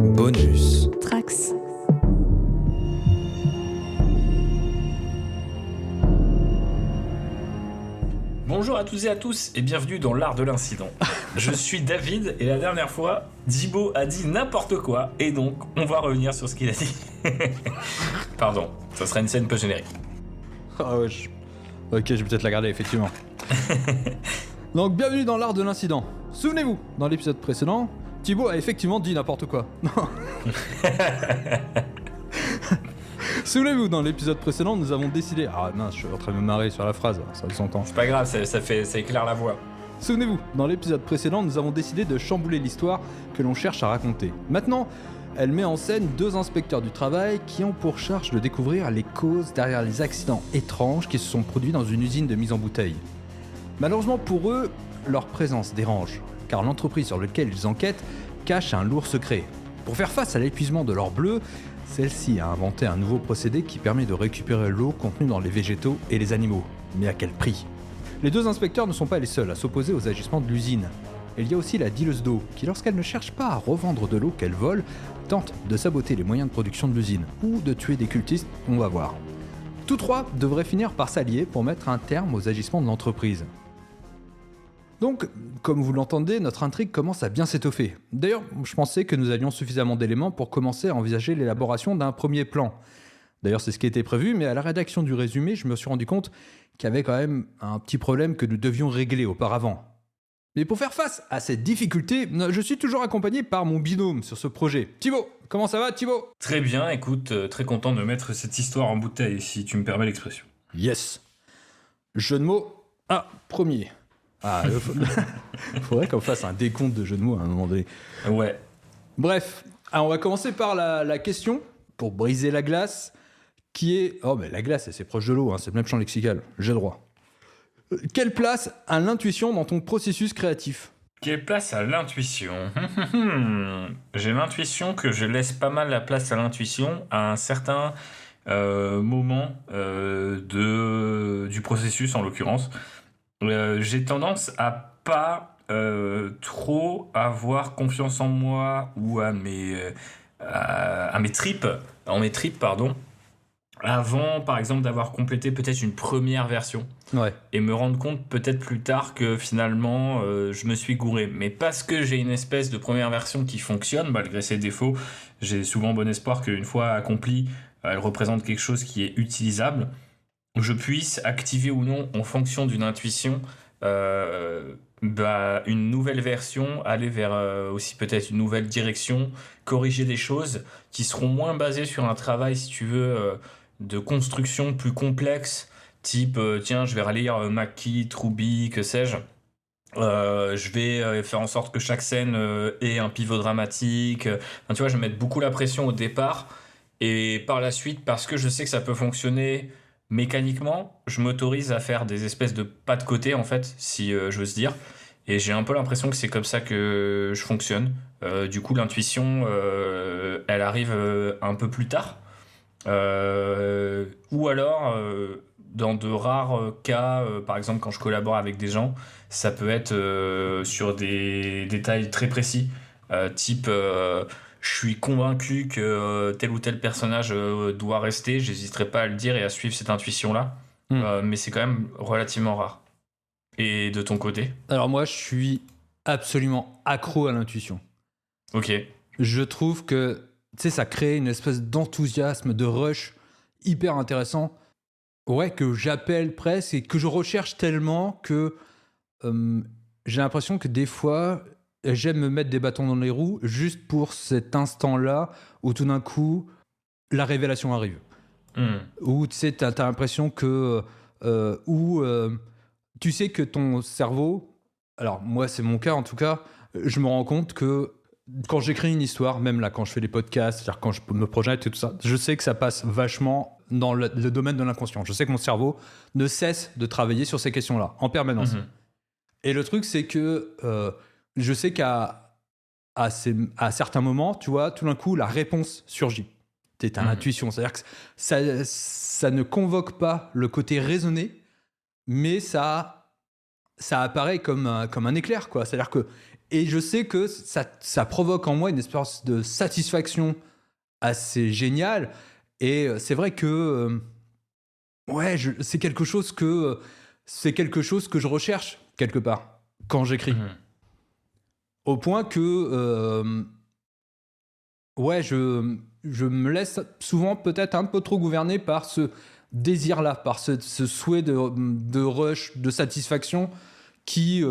Bonus. Trax. Bonjour à toutes et à tous et bienvenue dans l'art de l'incident. Je suis David et la dernière fois, Djibo a dit n'importe quoi et donc on va revenir sur ce qu'il a dit. Pardon, ça sera une scène peu générique. Ah ouais, ok, je vais peut-être la garder, effectivement. Donc, bienvenue dans l'art de l'incident. Souvenez-vous, dans l'épisode précédent, Thibaut a effectivement dit n'importe quoi. Souvenez-vous, dans l'épisode précédent, nous avons décidé... Ah mince, je suis en train de me marrer sur la phrase, ça s'entend. C'est pas grave, ça éclaire la voix. Souvenez-vous, dans l'épisode précédent, nous avons décidé de chambouler l'histoire que l'on cherche à raconter. Maintenant, elle met en scène deux inspecteurs du travail qui ont pour charge de découvrir les causes derrière les accidents étranges qui se sont produits dans une usine de mise en bouteille. Malheureusement pour eux, leur présence dérange, car l'entreprise sur laquelle ils enquêtent cache un lourd secret. Pour faire face à l'épuisement de leur bleu, celle-ci a inventé un nouveau procédé qui permet de récupérer l'eau contenue dans les végétaux et les animaux. Mais à quel prix ? Les deux inspecteurs ne sont pas les seuls à s'opposer aux agissements de l'usine. Il y a aussi la dealeuse d'eau, qui lorsqu'elle ne cherche pas à revendre de l'eau qu'elle vole, tente de saboter les moyens de production de l'usine, ou de tuer des cultistes, on va voir. Tous trois devraient finir par s'allier pour mettre un terme aux agissements de l'entreprise. Donc, comme vous l'entendez, notre intrigue commence à bien s'étoffer. D'ailleurs, je pensais que nous avions suffisamment d'éléments pour commencer à envisager l'élaboration d'un premier plan. D'ailleurs, c'est ce qui était prévu, mais à la rédaction du résumé, je me suis rendu compte qu'il y avait quand même un petit problème que nous devions régler auparavant. Mais pour faire face à cette difficulté, je suis toujours accompagné par mon binôme sur ce projet. Thibaut, comment ça va, Thibaut ? Très bien, écoute, très content de mettre cette histoire en bouteille, si tu me permets l'expression. Yes. Jeu de mots. Ah, premier. Ah, faudrait qu'on fasse un décompte de jeux de mots à un moment donné. Ouais. Bref, alors on va commencer par la question, pour briser la glace, qui est... Oh, mais la glace, c'est proche de l'eau, hein, c'est le même champ lexical, j'ai le droit. Quelle place a l'intuition dans ton processus créatif ? Quelle place à l'intuition ? J'ai l'intuition que je laisse pas mal la place à l'intuition à un certain moment du processus, en l'occurrence. J'ai tendance à pas trop avoir confiance en moi ou à mes tripes, avant, par exemple, d'avoir complété peut-être une première version. Ouais. Et me rendre compte peut-être plus tard que finalement je me suis gouré. Mais parce que j'ai une espèce de première version qui fonctionne, malgré ses défauts, j'ai souvent bon espoir qu'une fois accomplie, elle représente quelque chose qui est utilisable. Je puisse activer ou non, en fonction d'une intuition, une nouvelle version, aller vers aussi peut-être une nouvelle direction, corriger des choses qui seront moins basées sur un travail, si tu veux, de construction plus complexe, type tiens, je vais relire Maki, Truby, que sais-je. Je vais faire en sorte que chaque scène ait un pivot dramatique. Enfin, tu vois, je vais mettre beaucoup la pression au départ, et par la suite, parce que je sais que ça peut fonctionner mécaniquement, je m'autorise à faire des espèces de pas de côté, en fait, si j'ose dire. Et j'ai un peu l'impression que c'est comme ça que je fonctionne. Du coup, l'intuition, elle arrive un peu plus tard. Ou alors, dans de rares cas, par exemple, quand je collabore avec des gens, ça peut être sur des détails très précis, type... je suis convaincu que tel ou tel personnage doit rester, j'hésiterai pas à le dire et à suivre cette intuition-là. Mais c'est quand même relativement rare. Et de ton côté ? Alors moi, je suis absolument accro à l'intuition. Ok. Je trouve que, tu sais, ça crée une espèce d'enthousiasme, de rush hyper intéressant. Ouais, que j'appelle presque et que je recherche tellement que j'ai l'impression que des fois... J'aime me mettre des bâtons dans les roues juste pour cet instant-là où tout d'un coup, la révélation arrive. Où tu sais, t'as l'impression que... tu sais que ton cerveau... Alors moi, c'est mon cas en tout cas. Je me rends compte que quand j'écris une histoire, même là, quand je fais des podcasts, c'est-à-dire quand je me projette et tout ça, je sais que ça passe vachement dans le domaine de l'inconscient. Je sais que mon cerveau ne cesse de travailler sur ces questions-là, en permanence. Et le truc, c'est que... je sais qu'à certains moments, tu vois, tout d'un coup, la réponse surgit. C'est une intuition. C'est-à-dire que ça ne convoque pas le côté raisonné, mais ça apparaît comme un éclair, quoi. C'est-à-dire que... Et je sais que ça provoque en moi une espèce de satisfaction assez géniale. Et c'est vrai que c'est quelque chose que je recherche quelque part quand j'écris. Au point que je me laisse souvent peut-être un peu trop gouverner par ce désir-là, par ce souhait de rush, de satisfaction qui,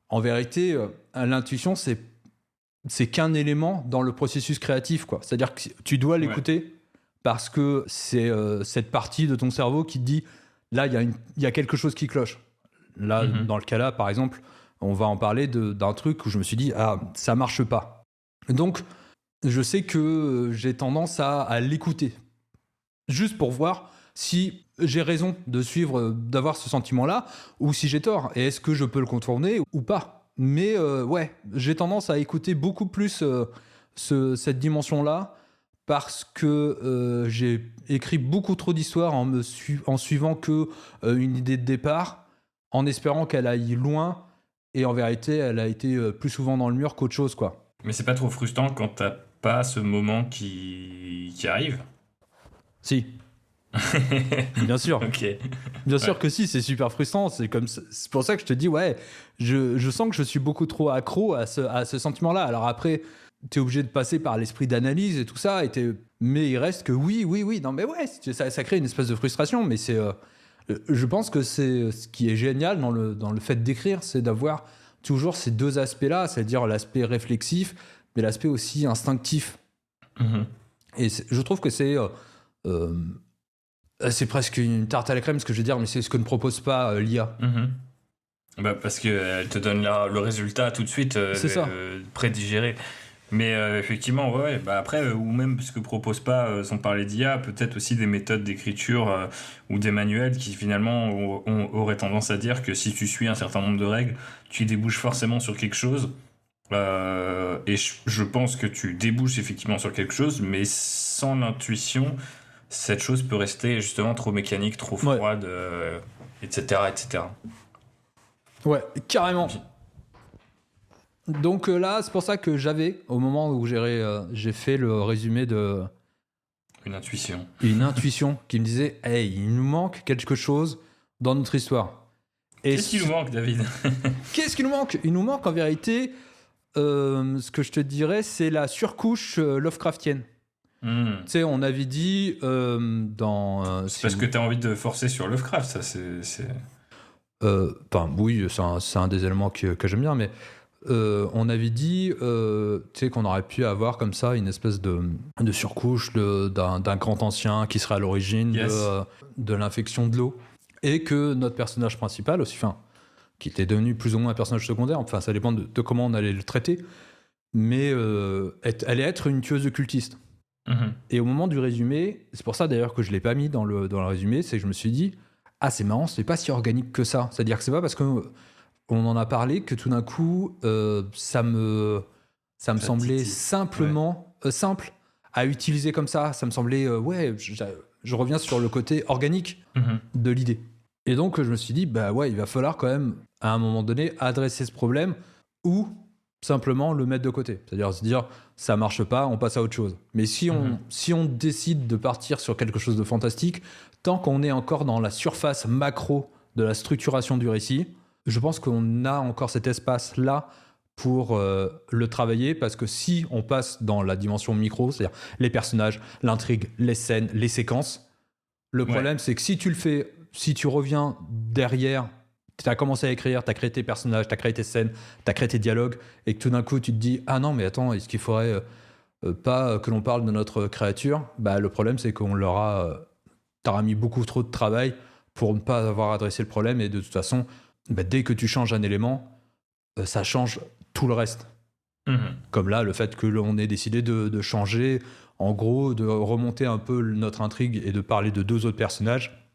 en vérité, à l'intuition, c'est qu'un élément dans le processus créatif, quoi. C'est-à-dire que tu dois l'écouter parce que c'est cette partie de ton cerveau qui te dit là, il y a quelque chose qui cloche. Là, dans le cas là, par exemple, on va en parler d'un truc où je me suis dit ça marche pas. Donc, je sais que j'ai tendance à l'écouter, juste pour voir si j'ai raison de suivre, d'avoir ce sentiment-là, ou si j'ai tort, et est-ce que je peux le contourner ou pas. Mais j'ai tendance à écouter beaucoup plus cette dimension-là, parce que j'ai écrit beaucoup trop d'histoires en suivant que une idée de départ, en espérant qu'elle aille loin, et en vérité, elle a été plus souvent dans le mur qu'autre chose, quoi. Mais c'est pas trop frustrant quand t'as pas ce moment qui arrive? Si. Bien sûr. Ok. Bien sûr que si, c'est super frustrant. C'est pour ça que je te dis, je sens que je suis beaucoup trop accro à ce sentiment-là. Alors après, t'es obligé de passer par l'esprit d'analyse et tout ça, mais il reste que oui, non mais ça crée une espèce de frustration, mais je pense que c'est ce qui est génial dans le fait d'écrire, c'est d'avoir toujours ces deux aspects-là, c'est-à-dire l'aspect réflexif, mais l'aspect aussi instinctif. Et je trouve que c'est presque une tarte à la crème, ce que je veux dire, mais c'est ce que ne propose pas l'IA. Parce qu'elle te donne le résultat tout de suite, c'est ça. Prédigéré. Mais effectivement, après, ou même ce que propose pas, sans parler d'IA, peut-être aussi des méthodes d'écriture ou des manuels qui finalement auraient tendance à dire que si tu suis un certain nombre de règles, tu débouches forcément sur quelque chose. Et je pense que tu débouches effectivement sur quelque chose, mais sans l'intuition, cette chose peut rester justement trop mécanique, trop froide, etc., etc. Ouais, carrément. Donc là, c'est pour ça que au moment où j'ai fait le résumé de... Une intuition qui me disait, hey, il nous manque quelque chose dans notre histoire. Qu'est-ce qui nous manque, David? Qu'est-ce qui nous manque? Il nous manque en vérité, ce que je te dirais, c'est la surcouche Lovecraftienne. Tu sais, on avait dit dans... c'est parce que tu as envie de forcer sur Lovecraft, ça, c'est... oui, c'est un des éléments que j'aime bien, mais on avait dit qu'on aurait pu avoir comme ça une espèce de surcouche d'un grand ancien qui serait à l'origine de l'infection de l'eau, et que notre personnage principal aussi, qui était devenu plus ou moins un personnage secondaire, ça dépend de comment on allait le traiter, mais allait être une tueuse occultiste. Et au moment du résumé, c'est pour ça d'ailleurs que je l'ai pas mis dans le résumé, c'est que je me suis dit c'est marrant, c'est pas si organique que ça. C'est-à-dire que c'est pas parce qu'on en a parlé que tout d'un coup ça me semblait simplement simple à utiliser comme ça. Ça me semblait je reviens sur le côté organique de l'idée. Et donc je me suis dit il va falloir quand même à un moment donné adresser ce problème ou simplement le mettre de côté. C'est-à-dire se dire ça marche pas, on passe à autre chose. Mais si on décide de partir sur quelque chose de fantastique, tant qu'on est encore dans la surface macro de la structuration du récit, je pense qu'on a encore cet espace-là pour le travailler, parce que si on passe dans la dimension micro, c'est-à-dire les personnages, l'intrigue, les scènes, les séquences, le problème c'est que si tu reviens derrière, tu as commencé à écrire, tu as créé tes personnages, tu as créé tes scènes, tu as créé tes dialogues, et que tout d'un coup tu te dis non mais attends, est-ce qu'il faudrait pas que l'on parle de notre créature? Le problème c'est qu'on t'auras mis beaucoup trop de travail pour ne pas avoir adressé le problème, et de toute façon dès que tu changes un élément, ça change tout le reste. Comme là, le fait que l'on ait décidé de changer, en gros, de remonter un peu notre intrigue et de parler de deux autres personnages,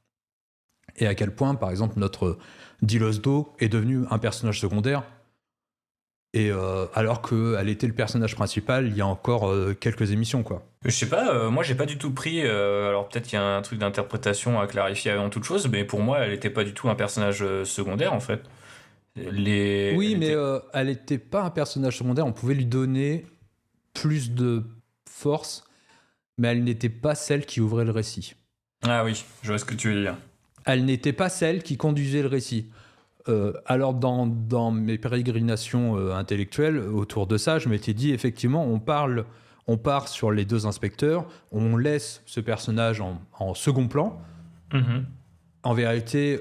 et à quel point, par exemple, notre Dilos Do est devenu un personnage secondaire, et alors qu'elle était le personnage principal il y a encore quelques émissions, quoi. Je sais pas, moi j'ai pas du tout pris, alors peut-être qu'il y a un truc d'interprétation à clarifier avant toute chose, mais pour moi elle était pas du tout un personnage secondaire en fait. Oui, mais elle n'était pas un personnage secondaire. On pouvait lui donner plus de force, mais elle n'était pas celle qui ouvrait le récit. Ah oui, je vois ce que tu veux dire. Elle n'était pas celle qui conduisait le récit. Alors, dans mes pérégrinations intellectuelles autour de ça, je m'étais dit, effectivement, on part sur les deux inspecteurs, on laisse ce personnage en second plan. Mhm. En vérité,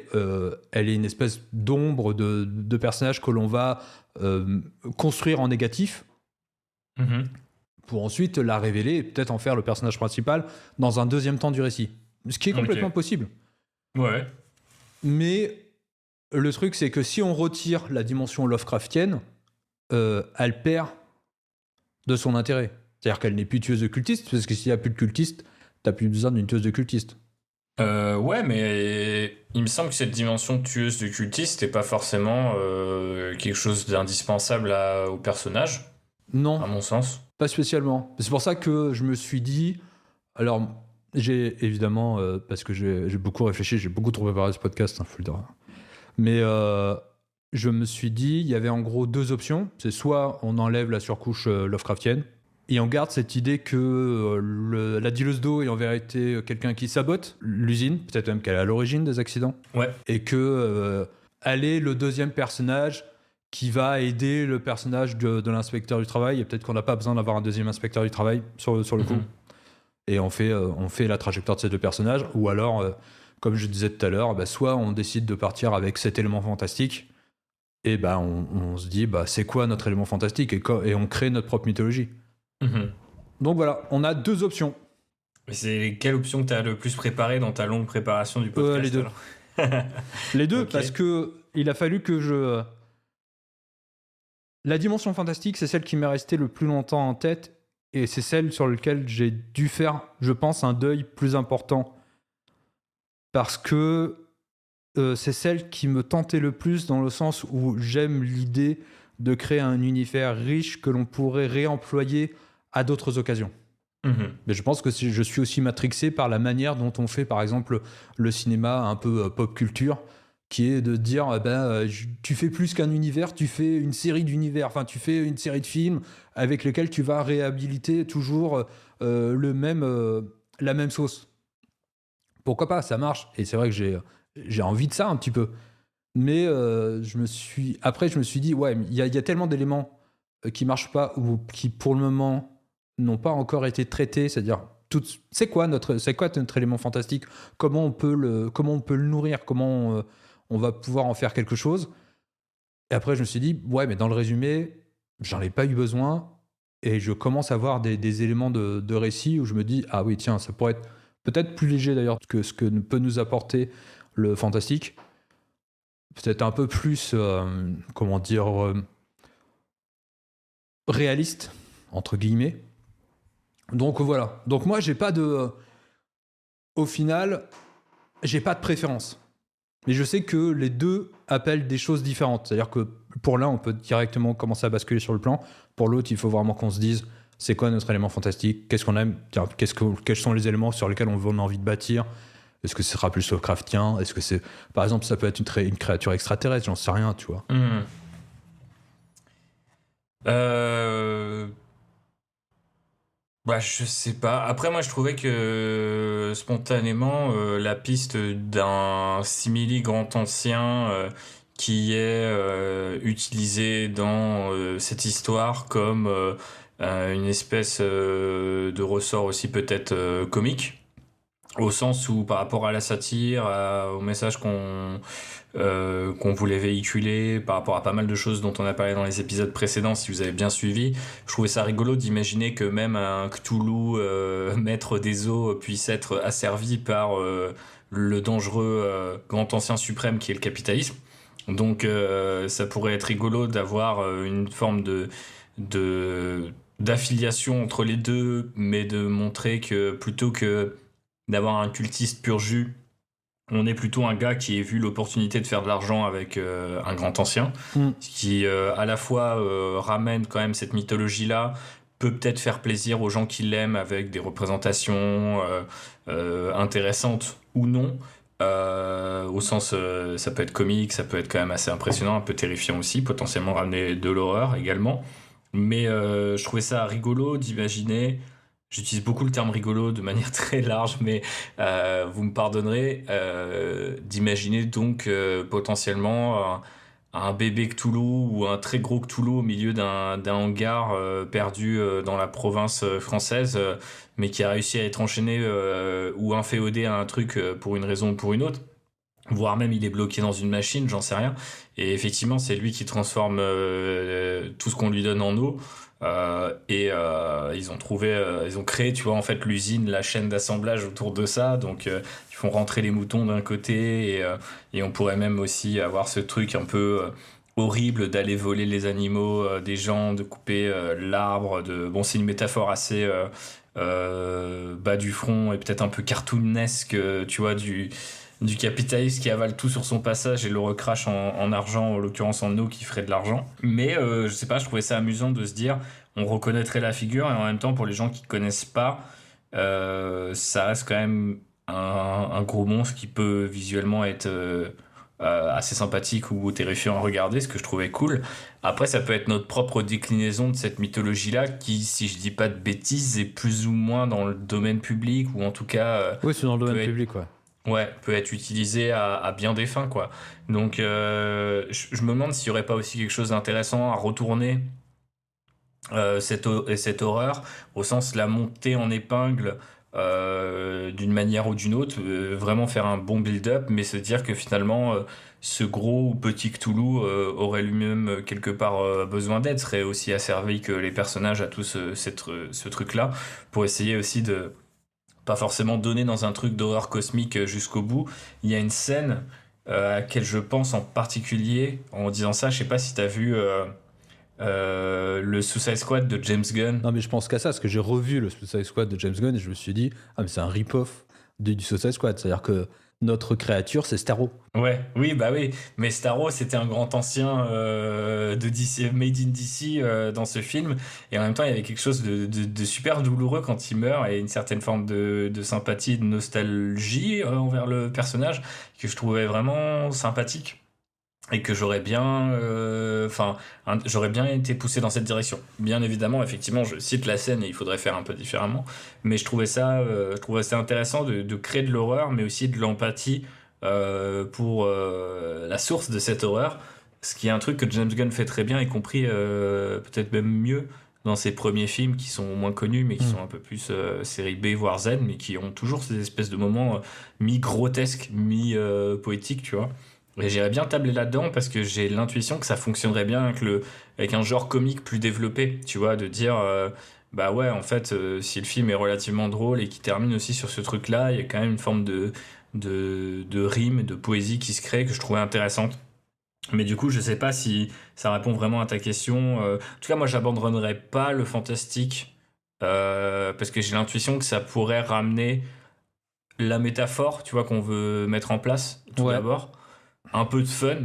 elle est une espèce d'ombre de personnage que l'on va construire en négatif Mhm. pour ensuite la révéler et peut-être en faire le personnage principal dans un deuxième temps du récit. Ce qui est complètement possible. Ouais. Mais le truc, c'est que si on retire la dimension Lovecraftienne, elle perd de son intérêt. C'est-à-dire qu'elle n'est plus tueuse de cultistes, parce que s'il n'y a plus de cultistes, t'as plus besoin d'une tueuse de cultistes. Ouais, mais il me semble que cette dimension tueuse de cultiste n'est pas forcément quelque chose d'indispensable au personnage, Non, à mon sens. pas spécialement. C'est pour ça que je me suis dit... Alors, j'ai évidemment, parce que j'ai beaucoup réfléchi, j'ai beaucoup trop préparé ce podcast, faut le dire. Mais je me suis dit, il y avait en gros deux options. C'est soit on enlève la surcouche Lovecraftienne, et on garde cette idée que la dealeuse d'eau est en vérité quelqu'un qui sabote l'usine, peut-être même qu'elle est à l'origine des accidents. Ouais. Et que elle est le deuxième personnage qui va aider le personnage de l'inspecteur du travail. Et peut-être qu'on n'a pas besoin d'avoir un deuxième inspecteur du travail sur le coup. Et on fait la trajectoire de ces deux personnages. Ou alors, comme je disais tout à l'heure, soit on décide de partir avec cet élément fantastique, et on se dit, c'est quoi notre élément fantastique, et on crée notre propre mythologie. Mhm. Donc voilà, on a deux options. Et c'est quelle option que tu as le plus préparée dans ta longue préparation du podcast Les deux. alors Les deux, Ok. parce que il a fallu que je... La dimension fantastique, c'est celle qui m'est restée le plus longtemps en tête, et c'est celle sur laquelle j'ai dû faire, je pense, un deuil plus important. Parce que c'est celle qui me tentait le plus, dans le sens où j'aime l'idée de créer un univers riche que l'on pourrait réemployer à d'autres occasions. Mhm. Mais je pense que je suis aussi matrixé par la manière dont on fait, par exemple, le cinéma un peu pop culture, qui est de dire, tu fais plus qu'un univers, tu fais une série d'univers, enfin, tu fais une série de films avec lesquels tu vas réhabiliter toujours la même sauce. Pourquoi pas, ça marche. Et c'est vrai que j'ai envie de ça un petit peu. Mais après, je me suis dit, ouais, il y a tellement d'éléments qui marchent pas ou qui, pour le moment, n'ont pas encore été traités. C'est-à-dire, c'est quoi notre élément fantastique ? Comment on peut le nourrir ? Comment on va pouvoir en faire quelque chose ? Et après, je me suis dit, ouais, mais dans le résumé, j'en ai pas eu besoin. Et je commence à voir des éléments de récit où je me dis, ah oui, tiens, ça pourrait être peut-être plus léger d'ailleurs que ce que peut nous apporter le fantastique. Peut-être un peu plus, réaliste, entre guillemets. Donc voilà. Donc moi, au final, j'ai pas de préférence. Mais je sais que les deux appellent des choses différentes. C'est-à-dire que pour l'un, on peut directement commencer à basculer sur le plan. Pour l'autre, il faut vraiment qu'on se dise, c'est quoi notre élément fantastique ? Qu'est-ce qu'on aime ? Quels sont les éléments sur lesquels on a envie de bâtir ? Est-ce que ce sera plus Lovecraftien ? Est-ce que c'est... Par exemple, ça peut être une créature extraterrestre, j'en sais rien, tu vois. Mhm. Je sais pas. Après, moi, je trouvais que spontanément, la piste d'un simili grand ancien qui est utilisé dans cette histoire comme une espèce de ressort aussi peut-être comique. Au sens où, par rapport à la satire, au message qu'on voulait véhiculer, par rapport à pas mal de choses dont on a parlé dans les épisodes précédents, si vous avez bien suivi, je trouvais ça rigolo d'imaginer que même un Cthulhu, maître des eaux, puisse être asservi par le dangereux grand ancien suprême qui est le capitalisme. Donc ça pourrait être rigolo d'avoir une forme d'affiliation entre les deux, mais de montrer que plutôt que d'avoir un cultiste pur jus, on est plutôt un gars qui a vu l'opportunité de faire de l'argent avec un grand ancien, qui à la fois ramène quand même cette mythologie-là, peut peut-être faire plaisir aux gens qui l'aiment avec des représentations intéressantes ou non, au sens, ça peut être comique, ça peut être quand même assez impressionnant, un peu terrifiant aussi, potentiellement ramener de l'horreur également. Mais je trouvais ça rigolo d'imaginer, j'utilise beaucoup le terme rigolo de manière très large, mais vous me pardonnerez, d'imaginer donc potentiellement un bébé Cthulhu ou un très gros Cthulhu au milieu d'un hangar perdu dans la province française, mais qui a réussi à être enchaîné ou inféodé à un truc pour une raison ou pour une autre. Voire même il est bloqué dans une machine, j'en sais rien. Et effectivement, c'est lui qui transforme tout ce qu'on lui donne en eau. Ils ont créé, tu vois, en fait, l'usine, la chaîne d'assemblage autour de ça. Donc, ils font rentrer les moutons d'un côté et on pourrait même aussi avoir ce truc un peu horrible d'aller voler les animaux des gens, de couper l'arbre. Bon, c'est une métaphore assez bas du front et peut-être un peu cartoonesque, tu vois, du capitaliste qui avale tout sur son passage et le recrache en argent, en l'occurrence en eau qui ferait de l'argent. Mais je sais pas, je trouvais ça amusant de se dire, on reconnaîtrait la figure et en même temps pour les gens qui connaissent pas, ça reste quand même un gros monstre qui peut visuellement être assez sympathique ou terrifiant à regarder, ce que je trouvais cool. Après, ça peut être notre propre déclinaison de cette mythologie-là qui, si je dis pas de bêtises, est plus ou moins dans le domaine public ou en tout cas Oui, c'est dans le peut domaine être public, ouais. ouais, peut être utilisé à bien des fins, quoi. Donc, je me demande s'il n'y aurait pas aussi quelque chose d'intéressant à retourner cette horreur, au sens la monter en épingle d'une manière ou d'une autre, vraiment faire un bon build-up, mais se dire que finalement, ce gros ou petit Cthulhu aurait lui-même quelque part besoin d'aide, serait aussi asservi que les personnages à tout ce truc-là, pour essayer aussi de pas forcément donné dans un truc d'horreur cosmique jusqu'au bout. Il y a une scène à laquelle je pense en particulier en disant ça. Je sais pas si t'as vu le Suicide Squad de James Gunn. Non, mais je pense qu'à ça, parce que j'ai revu le Suicide Squad de James Gunn et je me suis dit, ah, mais c'est un rip-off du Suicide Squad. C'est-à-dire que notre créature, c'est Starro. Ouais, oui, bah oui. Mais Starro, c'était un grand ancien de DC, Made in DC dans ce film. Et en même temps, il y avait quelque chose de super douloureux quand il meurt et une certaine forme de sympathie, de nostalgie envers le personnage que je trouvais vraiment sympathique. Et que j'aurais bien été poussé dans cette direction. Bien évidemment, effectivement, je cite la scène et il faudrait faire un peu différemment, mais je trouvais ça intéressant de créer de l'horreur, mais aussi de l'empathie pour la source de cette horreur, ce qui est un truc que James Gunn fait très bien, y compris peut-être même mieux dans ses premiers films qui sont moins connus, mais qui sont un peu plus série B, voire Z, mais qui ont toujours ces espèces de moments mi-grotesques, mi-poétiques, tu vois. Et j'irais bien tabler là-dedans parce que j'ai l'intuition que ça fonctionnerait bien avec un genre comique plus développé, tu vois, de dire, bah ouais, en fait, si le film est relativement drôle et qui termine aussi sur ce truc-là, il y a quand même une forme de rime, de poésie qui se crée que je trouvais intéressante. Mais du coup, je sais pas si ça répond vraiment à ta question. En tout cas, moi, j'abandonnerais pas le fantastique parce que j'ai l'intuition que ça pourrait ramener la métaphore, tu vois, qu'on veut mettre en place tout Ouais. d'abord, un peu de fun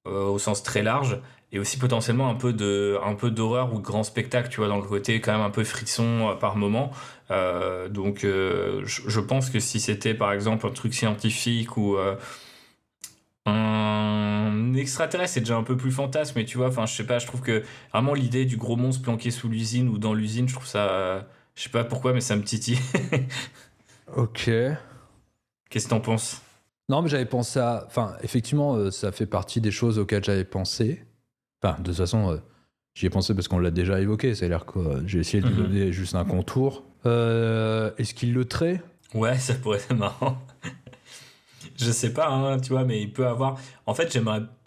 au sens très large et aussi potentiellement un peu d'horreur ou de grand spectacle, tu vois, dans le côté quand même un peu frisson par moment. Je pense que si c'était par exemple un truc scientifique ou un extraterrestre, c'est déjà un peu plus fantasme, mais tu vois, enfin, je sais pas, je trouve que vraiment l'idée du gros monstre planqué sous l'usine ou dans l'usine, je trouve ça, je sais pas pourquoi, mais ça me titille. Ok. Qu'est-ce que t'en penses? Non, mais j'avais pensé à. Enfin, effectivement, ça fait partie des choses auxquelles j'avais pensé. Enfin, de toute façon, j'y ai pensé parce qu'on l'a déjà évoqué. C'est-à-dire que j'ai essayé de lui donner juste un contour. Est-ce qu'il le trait? Ouais, ça pourrait être marrant. Je sais pas, hein, tu vois, mais il peut avoir. En fait,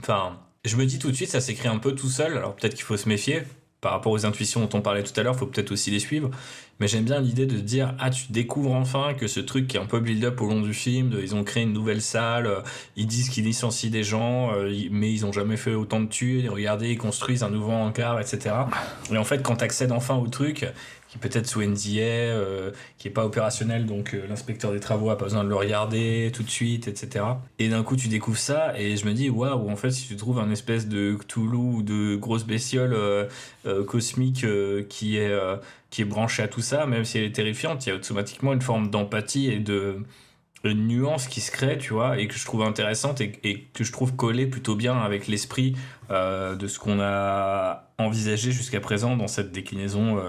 enfin, je me dis tout de suite, ça s'écrit un peu tout seul. Alors peut-être qu'il faut se méfier. Par rapport aux intuitions dont on parlait tout à l'heure, faut peut-être aussi les suivre. Mais j'aime bien l'idée de dire, ah, tu découvres enfin que ce truc qui est un peu build-up au long du film, ils ont créé une nouvelle salle, ils disent qu'ils licencient des gens, mais ils ont jamais fait autant de thunes, et regardez, ils construisent un nouveau hangar, etc. Et en fait, quand t'accèdes enfin au truc, qui peut être sous NDA, qui est pas opérationnel, donc l'inspecteur des travaux a pas besoin de le regarder tout de suite, etc. Et d'un coup, tu découvres ça, et je me dis, waouh, en fait, si tu trouves un espèce de Cthulhu ou de grosse bestiole cosmique qui est branchée à tout ça, même si elle est terrifiante, il y a automatiquement une forme d'empathie et une nuance qui se crée, tu vois, et que je trouve intéressante et que je trouve collée plutôt bien avec l'esprit de ce qu'on a envisagé jusqu'à présent dans cette déclinaison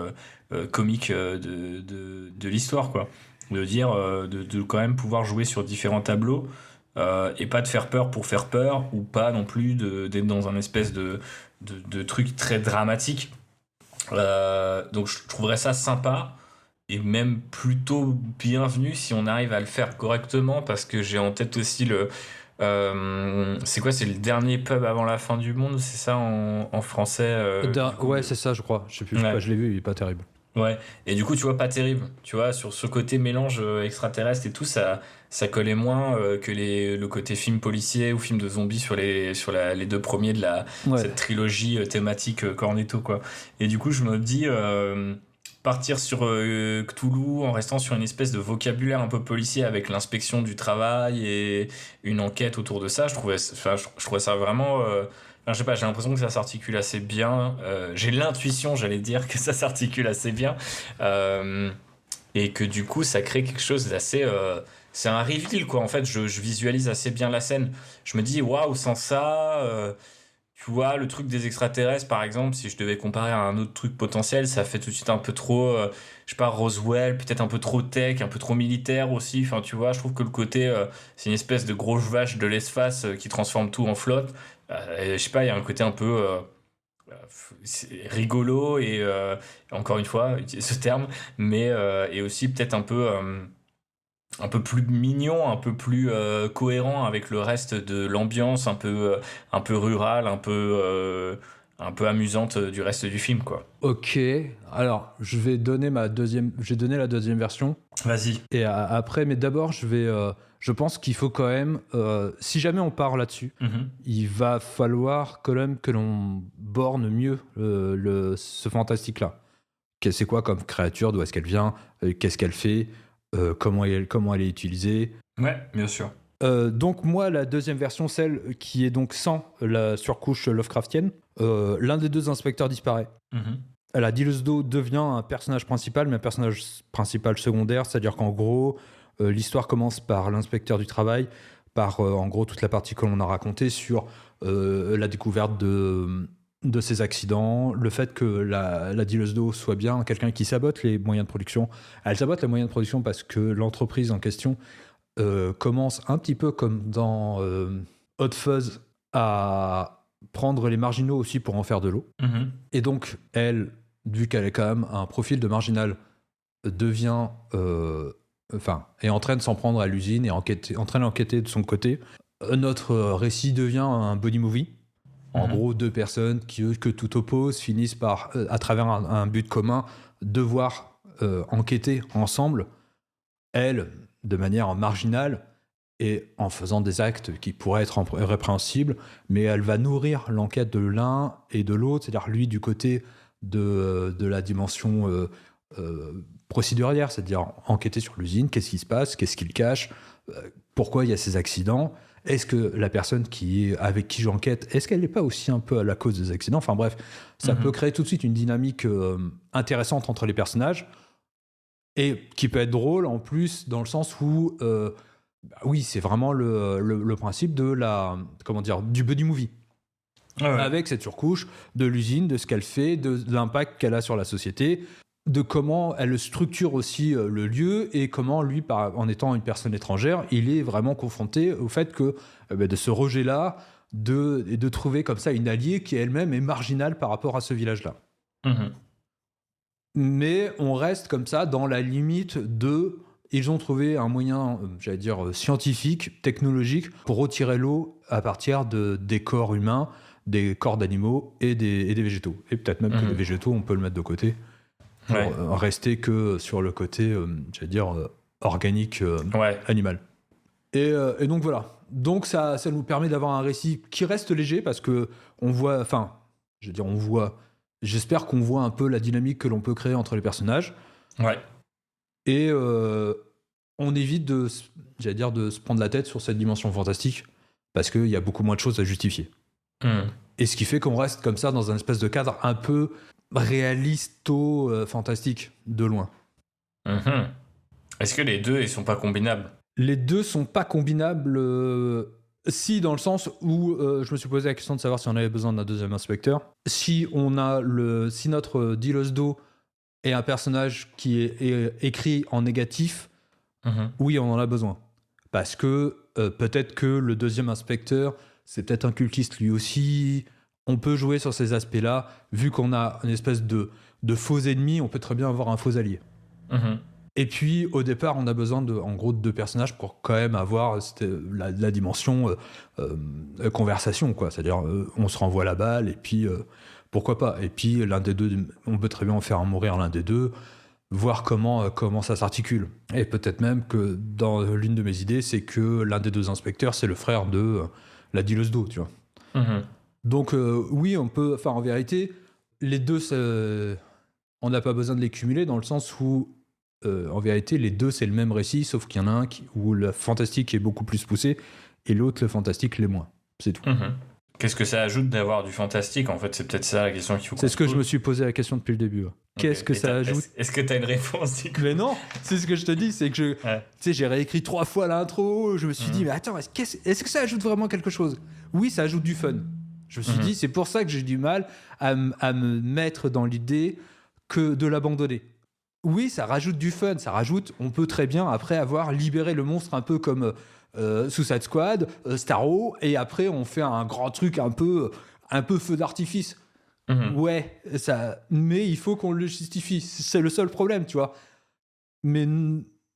comique de l'histoire, quoi. De dire, de quand même pouvoir jouer sur différents tableaux et pas de faire peur pour faire peur ou pas non plus d'être dans un espèce de truc très dramatique. Donc je trouverais ça sympa et même plutôt bienvenu si on arrive à le faire correctement parce que j'ai en tête aussi c'est quoi, c'est le dernier pub avant la fin du monde, c'est ça en français Ouais, c'est ça, je crois. Je sais plus, Ouais. je l'ai vu, il est pas terrible. Ouais, et du coup, tu vois, pas terrible. Tu vois, sur ce côté mélange extraterrestre et tout, ça collait moins que le côté film policier ou film de zombies les deux premiers de Ouais. cette trilogie thématique Cornetto, quoi. Et du coup, je me dis, partir sur Cthulhu en restant sur une espèce de vocabulaire un peu policier avec l'inspection du travail et une enquête autour de ça, je trouvais ça vraiment. Enfin, je sais pas, j'ai l'impression que ça s'articule assez bien. J'ai l'intuition, j'allais dire, que ça s'articule assez bien. Et que du coup, ça crée quelque chose d'assez. C'est un reveal, quoi. En fait, je visualise assez bien la scène. Je me dis, waouh, sans ça. Tu vois, le truc des extraterrestres, par exemple, si je devais comparer à un autre truc potentiel, ça fait tout de suite un peu trop, je sais pas, Roswell, peut-être un peu trop tech, un peu trop militaire aussi. Enfin, tu vois, je trouve que le côté, c'est une espèce de grosse vache de l'espace qui transforme tout en flotte. Et je sais pas, il y a un côté un peu c'est rigolo et encore une fois, utiliser ce terme, mais et aussi peut-être un peu plus mignon, un peu plus cohérent avec le reste de l'ambiance un peu rurale, un peu amusante du reste du film, quoi. Ok, alors je vais donner j'ai donné la deuxième version. Vas-y. Et après, mais d'abord, je pense qu'il faut quand même, si jamais on part là-dessus, il va falloir quand même que l'on borne mieux ce fantastique-là. C'est quoi comme créature, d'où est-ce qu'elle vient, qu'est-ce qu'elle fait, comment elle est utilisée. Ouais, bien sûr. Donc moi, la deuxième version, celle qui est donc sans la surcouche Lovecraftienne, l'un des deux inspecteurs disparaît. La dealeuse d'eau devient un personnage principal, mais un personnage principal secondaire, c'est-à-dire qu'en gros, l'histoire commence par l'inspecteur du travail, par en gros toute la partie que l'on a racontée sur la découverte de ces accidents, le fait que la dealeuse d'eau soit bien quelqu'un qui sabote les moyens de production. Elle sabote les moyens de production parce que l'entreprise en question commence un petit peu comme dans Hot Fuzz à prendre les marginaux aussi pour en faire de l'eau. Et donc, elle, vu qu'elle est quand même un profil de marginal, devient... est en train de s'en prendre à l'usine et en train d'enquêter de son côté. Notre récit devient un body movie. En gros, deux personnes que tout oppose finissent par, à travers un but commun, devoir enquêter ensemble. Elle, de manière marginale, et en faisant des actes qui pourraient être répréhensibles, mais elle va nourrir l'enquête de l'un et de l'autre, c'est-à-dire lui du côté de la dimension procédurière, c'est-à-dire enquêter sur l'usine, qu'est-ce qui se passe, qu'est-ce qu'il cache, pourquoi il y a ces accidents, est-ce que la personne avec qui j'enquête, est-ce qu'elle n'est pas aussi un peu à la cause des accidents, enfin bref, ça peut créer tout de suite une dynamique intéressante entre les personnages, et qui peut être drôle en plus dans le sens où oui, c'est vraiment le principe du buddy movie. Ouais. Avec cette surcouche de l'usine, de ce qu'elle fait, de l'impact qu'elle a sur la société, de comment elle structure aussi le lieu et comment lui, en étant une personne étrangère, il est vraiment confronté au fait que de ce rejet-là, et de trouver comme ça une alliée qui elle-même est marginale par rapport à ce village-là. Mais on reste comme ça dans la limite ils ont trouvé un moyen, j'allais dire, scientifique, technologique, pour retirer l'eau à partir des corps humains, des corps d'animaux et des végétaux. Et peut-être même que les végétaux, on peut le mettre de côté, pour rester que sur le côté, j'allais dire, organique, animal. Et donc voilà. Donc ça nous permet d'avoir un récit qui reste léger, parce que j'espère qu'on voit un peu la dynamique que l'on peut créer entre les personnages. Ouais. Et on évite de se prendre la tête sur cette dimension fantastique, parce qu'il y a beaucoup moins de choses à justifier. Et ce qui fait qu'on reste comme ça dans un espèce de cadre un peu réalisto-fantastique, de loin. Est-ce que les deux, ils sont pas combinables ? Les deux sont pas combinables. Si, dans le sens où je me suis posé la question de savoir si on avait besoin d'un deuxième inspecteur. Si notre Delos Do est un personnage qui est écrit en négatif, oui, on en a besoin. Parce que peut-être que le deuxième inspecteur, c'est peut-être un cultiste lui aussi. On peut jouer sur ces aspects-là. Vu qu'on a une espèce de faux ennemi, on peut très bien avoir un faux allié. Et puis, au départ, on a besoin en gros de deux personnages pour quand même avoir la dimension conversation, quoi. C'est-à-dire, on se renvoie la balle, et puis pourquoi pas. Et puis, l'un des deux, on peut très bien en faire mourir l'un des deux, voir comment ça s'articule. Et peut-être même que dans l'une de mes idées, c'est que l'un des deux inspecteurs, c'est le frère de la dealeuse d'eau, tu vois. Donc, oui, on peut. Enfin, en vérité, les deux, on n'a pas besoin de les cumuler dans le sens où. En vérité, les deux, c'est le même récit, sauf qu'il y en a un où le fantastique est beaucoup plus poussé et l'autre, le fantastique, l'est moins. C'est tout. Qu'est-ce que ça ajoute d'avoir du fantastique? En fait, c'est peut-être ça la question qu'il faut qu'on C'est ce que se je me suis posé la question depuis le début. Ouais. Qu'est-ce que ça ajoute? Est-ce que tu as une réponse? Mais non, c'est ce que je te dis, c'est que j'ai réécrit 3 fois l'intro, je me suis dit, mais attends, est-ce que ça ajoute vraiment quelque chose? Oui, ça ajoute du fun. Je me suis dit, c'est pour ça que j'ai du mal à me mettre dans l'idée que de l'abandonner. Oui, ça rajoute du fun, on peut très bien après avoir libéré le monstre un peu comme Suicide Squad, Starro, et après on fait un grand truc un peu feu d'artifice. Ouais, mais il faut qu'on le justifie, c'est le seul problème, tu vois. Mais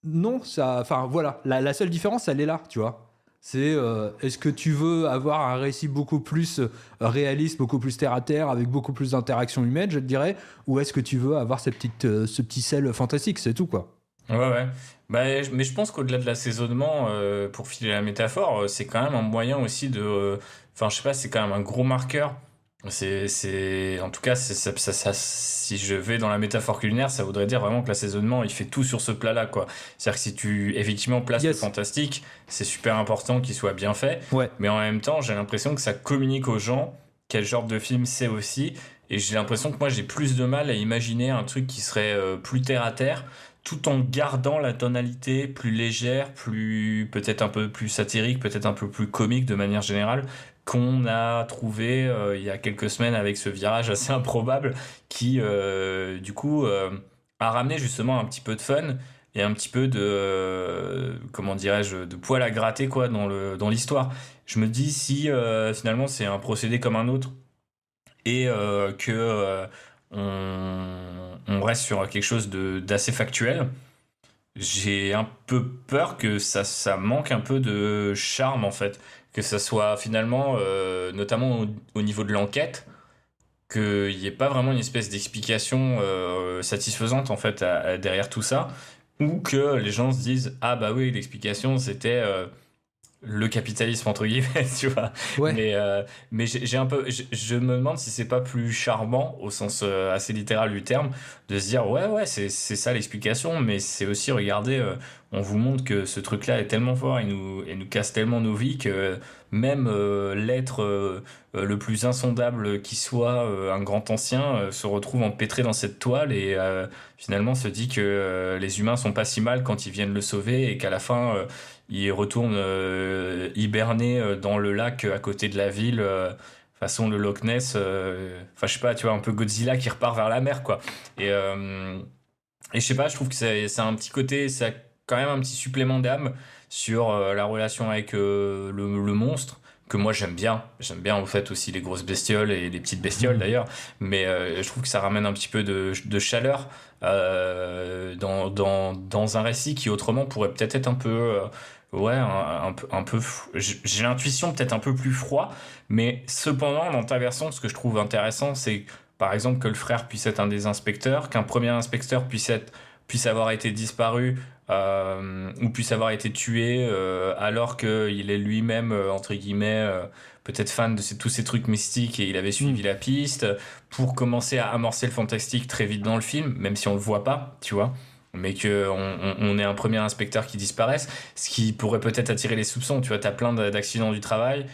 non, enfin voilà, la seule différence, elle est là, tu vois. C'est est-ce que tu veux avoir un récit beaucoup plus réaliste, beaucoup plus terre-à-terre, avec beaucoup plus d'interactions humaines, je te dirais, ou est-ce que tu veux avoir ce petit sel fantastique, c'est tout, quoi. Ouais. Mais je pense qu'au-delà de l'assaisonnement, pour filer la métaphore, c'est quand même un moyen aussi de... Enfin, je sais pas, c'est quand même un gros marqueur. En tout cas, si je vais dans la métaphore culinaire, ça voudrait dire vraiment que l'assaisonnement, il fait tout sur ce plat-là, quoi. C'est-à-dire que si tu, effectivement, places le fantastique, c'est super important qu'il soit bien fait. Ouais. Mais en même temps, j'ai l'impression que ça communique aux gens quel genre de film c'est aussi. Et j'ai l'impression que moi, j'ai plus de mal à imaginer un truc qui serait plus terre-à-terre, tout en gardant la tonalité plus légère, peut-être un peu plus satirique, peut-être un peu plus comique de manière générale, qu'on a trouvé il y a quelques semaines avec ce virage assez improbable qui, du coup, a ramené justement un petit peu de fun et un petit peu de, comment dirais-je, de poil à gratter, quoi, dans l'histoire. Je me dis si finalement c'est un procédé comme un autre et que on reste sur quelque chose d'assez factuel, j'ai un peu peur que ça manque un peu de charme, en fait. Que ça soit finalement, notamment au niveau de l'enquête, qu'il n'y ait pas vraiment une espèce d'explication satisfaisante, en fait, derrière tout ça. Ou que les gens se disent, ah bah oui, l'explication, c'était... le capitalisme entre guillemets, tu vois. Ouais. Mais j'ai un peu, je me demande si c'est pas plus charmant au sens assez littéral du terme de se dire ouais c'est ça l'explication, mais c'est aussi regardez, on vous montre que ce truc-là est tellement fort et nous casse tellement nos vies que même l'être le plus insondable qui soit, un grand ancien, se retrouve empêtré dans cette toile et finalement se dit que les humains sont pas si mal quand ils viennent le sauver et qu'à la fin il retourne hiberner dans le lac à côté de la ville, façon le Loch Ness, enfin je sais pas, tu vois, un peu Godzilla qui repart vers la mer, quoi. Et je sais pas, je trouve que c'est un petit côté, ça a quand même un petit supplément d'âme sur la relation avec le monstre, que moi j'aime bien en fait aussi les grosses bestioles et les petites bestioles d'ailleurs, mais je trouve que ça ramène un petit peu de chaleur dans un récit qui autrement pourrait peut-être être un peu un peu j'ai l'intuition peut-être un peu plus froid, mais cependant dans ta version, ce que je trouve intéressant, c'est par exemple que le frère puisse être un des inspecteurs, qu'un premier inspecteur puisse avoir été disparu, ou puisse avoir été tué alors qu'il est lui-même entre guillemets peut-être fan de tous ces trucs mystiques et il avait suivi la piste pour commencer à amorcer le fantastique très vite dans le film, même si on le voit pas, tu vois, mais que on ait un premier inspecteur qui disparaisse, ce qui pourrait peut-être attirer les soupçons. Tu vois, t'as plein d'accidents du travail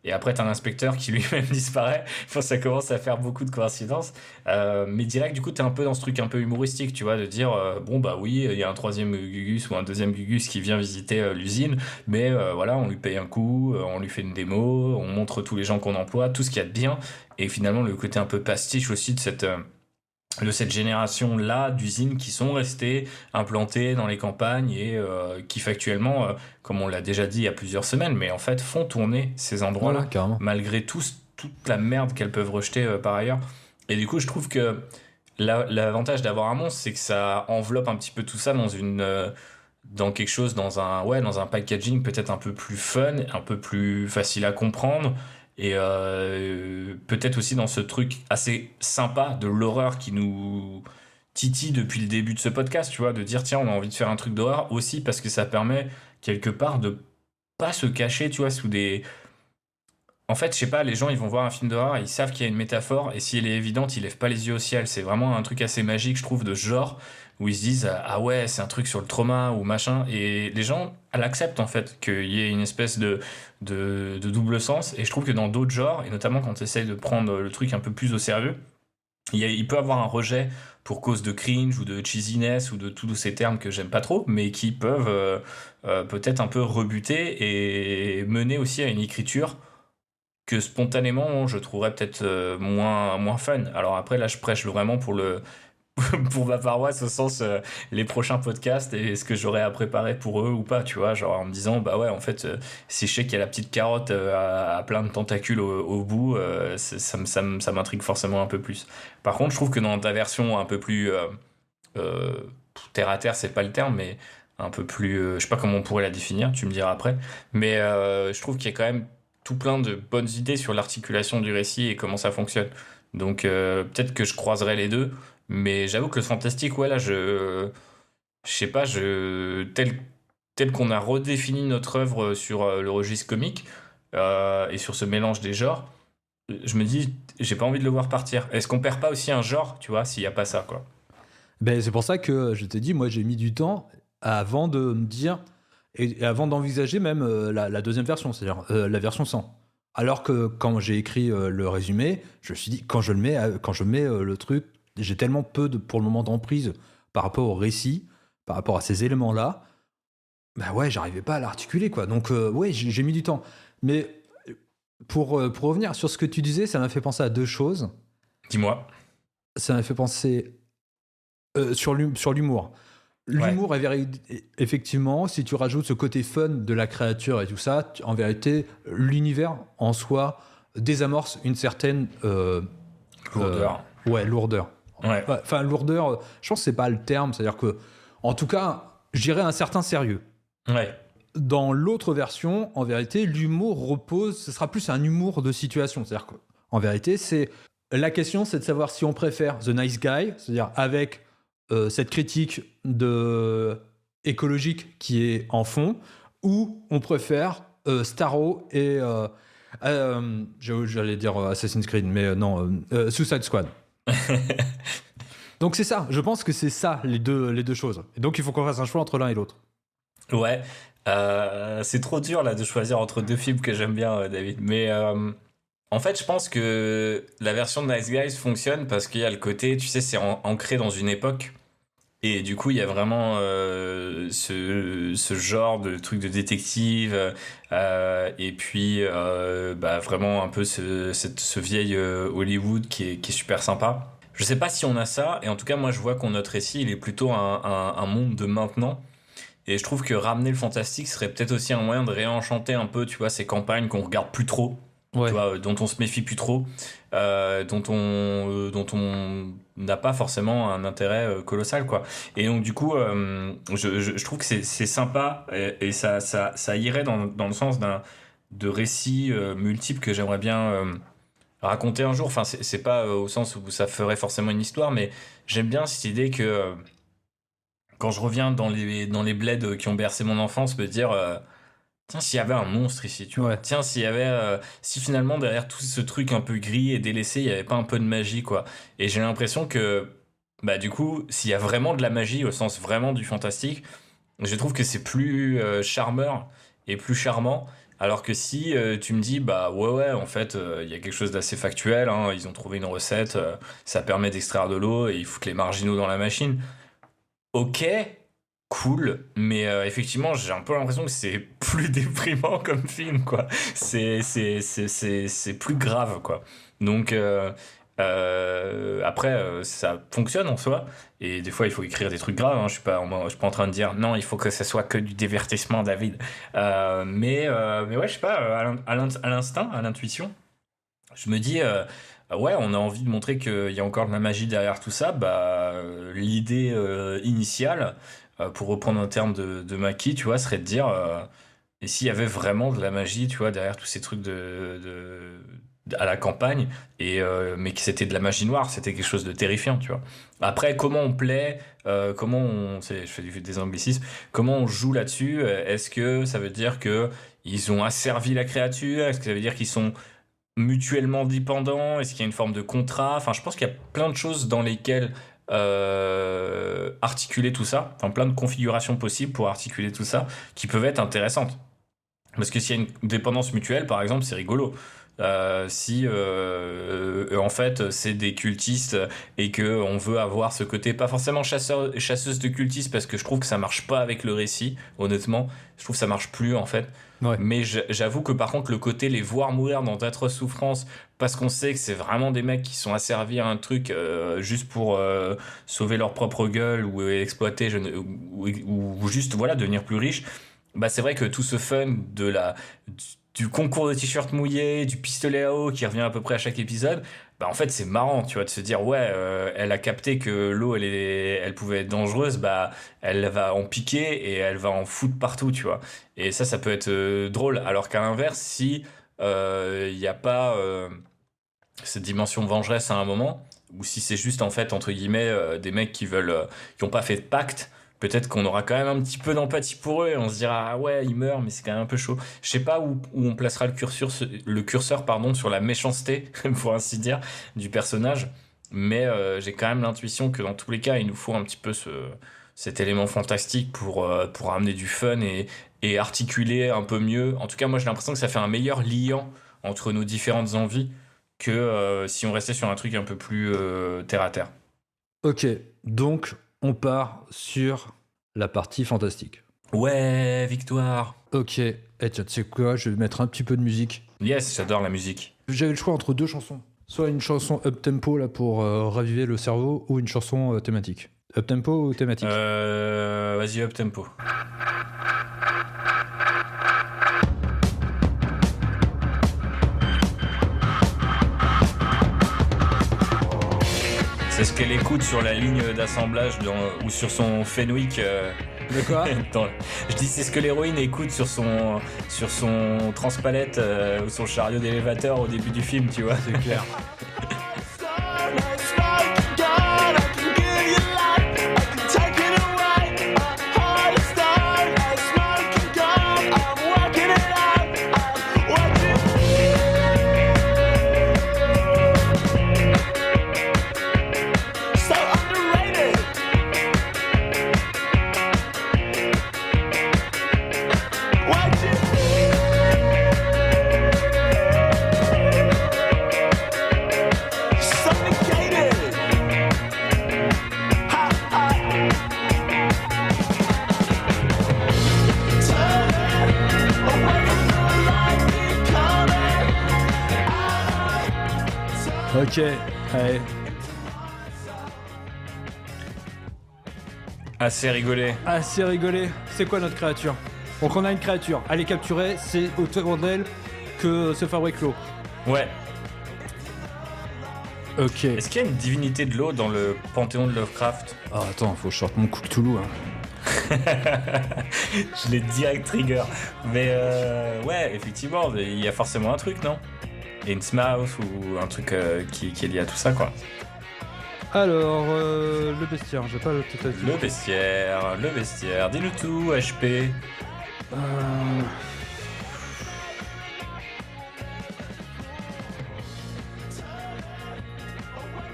et après t'as un inspecteur qui lui-même disparaît. Enfin, ça commence à faire beaucoup de coïncidences. Mais direct, du coup, t'es un peu dans ce truc un peu humoristique, tu vois, de dire bon bah oui, il y a un troisième Gugus ou un deuxième Gugus qui vient visiter l'usine, mais voilà, on lui paye un coup, on lui fait une démo, on montre tous les gens qu'on emploie, tout ce qu'il y a de bien, et finalement le côté un peu pastiche aussi de cette génération-là d'usines qui sont restées implantées dans les campagnes et qui factuellement, comme on l'a déjà dit il y a plusieurs semaines, mais en fait font tourner ces endroits-là, Voilà, carrément. malgré toute la merde qu'elles peuvent rejeter par ailleurs. Et du coup, je trouve que l'avantage d'avoir un monstre, c'est que ça enveloppe un petit peu tout ça dans quelque chose, dans un packaging peut-être un peu plus fun, un peu plus facile à comprendre, et peut-être aussi dans ce truc assez sympa de l'horreur qui nous titille depuis le début de ce podcast, tu vois, de dire tiens, on a envie de faire un truc d'horreur aussi parce que ça permet quelque part de pas se cacher, tu vois, sous des... En fait, je sais pas, les gens ils vont voir un film d'horreur, ils savent qu'il y a une métaphore, et si elle est évidente, ils lèvent pas les yeux au ciel. C'est vraiment un truc assez magique, je trouve, de ce genre, où ils se disent ah ouais, c'est un truc sur le trauma ou machin, et les gens l'acceptent en fait, qu'il y ait une espèce de double sens, et je trouve que dans d'autres genres, et notamment quand tu essayes de prendre le truc un peu plus au sérieux, il peut avoir un rejet pour cause de cringe ou de cheesiness ou de tous ces termes que j'aime pas trop, mais qui peuvent peut-être un peu rebuter et mener aussi à une écriture que spontanément je trouverais peut-être moins fun. Alors après là je prêche vraiment pour ma paroisse au sens les prochains podcasts et ce que j'aurais à préparer pour eux ou pas, tu vois, genre en me disant bah ouais en fait si je sais qu'il y a la petite carotte à plein de tentacules au bout, ça m'intrigue forcément un peu plus. Par contre je trouve que dans ta version un peu plus euh, terre à terre, c'est pas le terme, mais un peu plus je sais pas comment on pourrait la définir, tu me diras après, mais je trouve qu'il y a quand même tout plein de bonnes idées sur l'articulation du récit et comment ça fonctionne. Donc peut-être que je croiserai les deux, mais j'avoue que le fantastique, ouais, là, je sais pas, tel qu'on a redéfini notre œuvre sur le registre comique et sur ce mélange des genres, je me dis, j'ai pas envie de le voir partir. Est-ce qu'on perd pas aussi un genre, tu vois, s'il y a pas ça, quoi? Ben, c'est pour ça que je t'ai dit, moi j'ai mis du temps avant de me dire, et avant d'envisager même la deuxième version, c'est-à-dire la version 100. Alors que quand j'ai écrit le résumé, je me suis dit, quand je mets le truc, j'ai tellement peu pour le moment d'emprise par rapport au récit, par rapport à ces éléments-là, bah ouais, j'arrivais pas à l'articuler, quoi. Donc ouais, j'ai mis du temps. Mais pour revenir sur ce que tu disais, ça m'a fait penser à deux choses. Dis-moi. Ça m'a fait penser sur l'humour. Ouais. L'humour, effectivement, si tu rajoutes ce côté fun de la créature et tout ça, en vérité, l'univers en soi désamorce une certaine Lourdeur. ouais, lourdeur. Ouais. Enfin, lourdeur, je pense que c'est pas le terme, c'est-à-dire que, en tout cas, je dirais un certain sérieux. Ouais. Dans l'autre version, en vérité, l'humour repose, ce sera plus un humour de situation. C'est-à-dire qu'en vérité, la question, c'est de savoir si on préfère The Nice Guy, c'est-à-dire avec cette critique écologique qui est en fond, ou on préfère Starro et j'allais dire Assassin's Creed, mais non, Suicide Squad. Donc c'est ça, je pense que c'est ça les deux choses. Et donc il faut qu'on fasse un choix entre l'un et l'autre. Ouais. C'est trop dur là de choisir entre deux films que j'aime bien, David. Mais en fait, je pense que la version de Nice Guys fonctionne parce qu'il y a le côté, tu sais, c'est ancré dans une époque. Et du coup, il y a vraiment ce genre de truc de détective, et puis bah, vraiment un peu ce vieil Hollywood qui est super sympa. Je sais pas si on a ça, et en tout cas, moi je vois qu'on notre récit, il est plutôt un monde de maintenant. Et je trouve que ramener le fantastique serait peut-être aussi un moyen de réenchanter un peu, tu vois, ces campagnes qu'on regarde plus trop, Ouais. tu vois, dont on se méfie plus trop, dont on n'a pas forcément un intérêt colossal, quoi. Et donc du coup, je trouve que c'est sympa et ça irait dans le sens de récits multiples que j'aimerais bien raconter un jour. Enfin, c'est pas au sens où ça ferait forcément une histoire, mais j'aime bien cette idée que quand je reviens dans les bleds qui ont bercé mon enfance, me dire tiens, s'il y avait un monstre ici, tu vois. Ouais. Tiens, s'il y avait si finalement derrière tout ce truc un peu gris et délaissé, il y avait pas un peu de magie, quoi. Et j'ai l'impression que bah du coup, s'il y a vraiment de la magie au sens vraiment du fantastique, je trouve que c'est plus charmeur et plus charmant Alors que si tu me dis, bah ouais, en fait, il y a quelque chose d'assez factuel, hein, ils ont trouvé une recette, ça permet d'extraire de l'eau et ils foutent les marginaux dans la machine. Ok, cool, mais effectivement, j'ai un peu l'impression que c'est plus déprimant comme film, quoi. C'est plus grave, quoi. Donc, après, ça fonctionne en soi, et des fois, il faut écrire des trucs graves, hein. Je suis pas en train de dire, non, il faut que ça soit que du divertissement, David. Mais ouais, je sais pas, à l'instinct, à l'intuition, je me dis, ouais, on a envie de montrer qu'il y a encore de la magie derrière tout ça. Bah, l'idée initiale, pour reprendre un terme de Maki, tu vois, serait de dire, et s'il y avait vraiment de la magie, tu vois, derrière tous ces trucs à la campagne, mais que c'était de la magie noire, c'était quelque chose de terrifiant, tu vois. Après, comment on plaît, je fais des anglicismes, comment on joue là-dessus? Est-ce que ça veut dire que ils ont asservi la créature? Est-ce que ça veut dire qu'ils sont mutuellement dépendants? Est-ce qu'il y a une forme de contrat? Enfin, je pense qu'il y a plein de choses dans lesquelles articuler tout ça, enfin plein de configurations possibles pour articuler tout ça, qui peuvent être intéressantes. Parce que s'il y a une dépendance mutuelle, par exemple, c'est rigolo. Si en fait c'est des cultistes et que on veut avoir ce côté pas forcément chasseur et chasseuse de cultistes, parce que je trouve que ça marche pas avec le récit, honnêtement je trouve que ça marche plus en fait. Ouais. Mais j'avoue que par contre le côté les voir mourir dans d'atroces souffrances parce qu'on sait que c'est vraiment des mecs qui sont asservis à un truc juste pour sauver leur propre gueule ou exploiter ou juste voilà devenir plus riche, bah c'est vrai que tout ce fun du concours de t-shirt mouillé, du pistolet à eau qui revient à peu près à chaque épisode, bah en fait c'est marrant, tu vois, de se dire ouais, elle a capté que l'eau elle pouvait être dangereuse, bah elle va en piquer et elle va en foutre partout, tu vois. Et ça peut être drôle. Alors qu'à l'inverse, si il y a pas cette dimension vengeresse à un moment, ou si c'est juste en fait entre guillemets des mecs qui ont pas fait de pacte, peut-être qu'on aura quand même un petit peu d'empathie pour eux et on se dira ah ouais, ils meurent, mais c'est quand même un peu chaud. Je sais pas où on placera le curseur pardon, sur la méchanceté, pour ainsi dire, du personnage, mais j'ai quand même l'intuition que dans tous les cas, il nous faut un petit peu cet élément fantastique pour amener du fun et articuler un peu mieux. En tout cas, moi j'ai l'impression que ça fait un meilleur liant entre nos différentes envies que si on restait sur un truc un peu plus terre à terre. Ok, donc on part sur la partie fantastique. Ouais, victoire. Ok, et tu sais quoi, je vais mettre un petit peu de musique. Yes, j'adore la musique. J'avais le choix entre deux chansons. Soit une chanson up-tempo là pour raviver le cerveau, ou une chanson thématique. Up-tempo ou thématique? Vas-y, up tempo. C'est ce qu'elle écoute sur la ligne d'assemblage ou sur son Fenwick. De quoi? Je dis c'est ce que l'héroïne écoute sur son transpalette ou son chariot d'élévateur au début du film, tu vois. C'est clair. Ok, allez. Assez rigolé. Assez rigolé. C'est quoi notre créature? Donc on a une créature. Elle est capturée, c'est autour d'elle que se fabrique l'eau. Ouais. Ok. Est-ce qu'il y a une divinité de l'eau dans le panthéon de Lovecraft? Ah attends, faut que je sorte mon Cthulhu. Hein. Je l'ai direct trigger. Mais ouais, effectivement, il y a forcément un truc, non? Innsmouth ou un truc qui est lié à tout ça, quoi. Alors, le bestiaire, j'ai pas le total. Le bestiaire, dis-le tout, HP.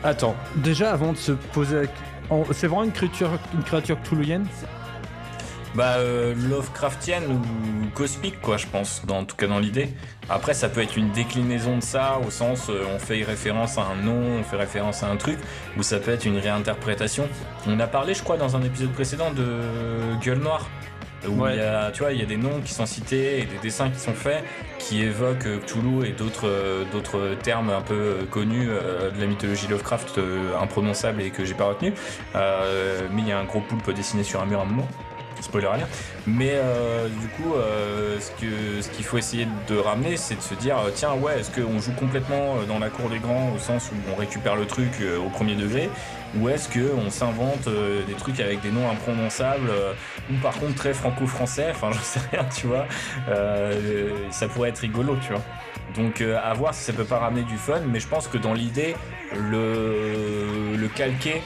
Attends, déjà avant de se poser... C'est vraiment une créature cthulhuienne? Lovecraftienne ou cosmique, quoi, je pense, en tout cas dans l'idée. Après, ça peut être une déclinaison de ça, au sens on fait référence à un nom, on fait référence à un truc, ou ça peut être une réinterprétation. On a parlé, je crois, dans un épisode précédent de Gueule Noire, où il y a, tu vois, il y a des noms qui sont cités et des dessins qui sont faits qui évoquent Cthulhu et d'autres termes un peu connus de la mythologie Lovecraft, imprononçables et que j'ai pas retenu. Mais il y a un gros poulpe dessiné sur un mur à un moment. Spoiler alert. Mais du coup, ce qu'il faut essayer de ramener, c'est de se dire tiens, ouais, est-ce qu'on joue complètement dans la cour des grands au sens où on récupère le truc au premier degré, ou est-ce qu'on s'invente des trucs avec des noms imprononçables ou par contre très franco-français, enfin je sais rien, tu vois. Ça pourrait être rigolo, tu vois. Donc à voir si ça peut pas ramener du fun, mais je pense que dans l'idée, le calquer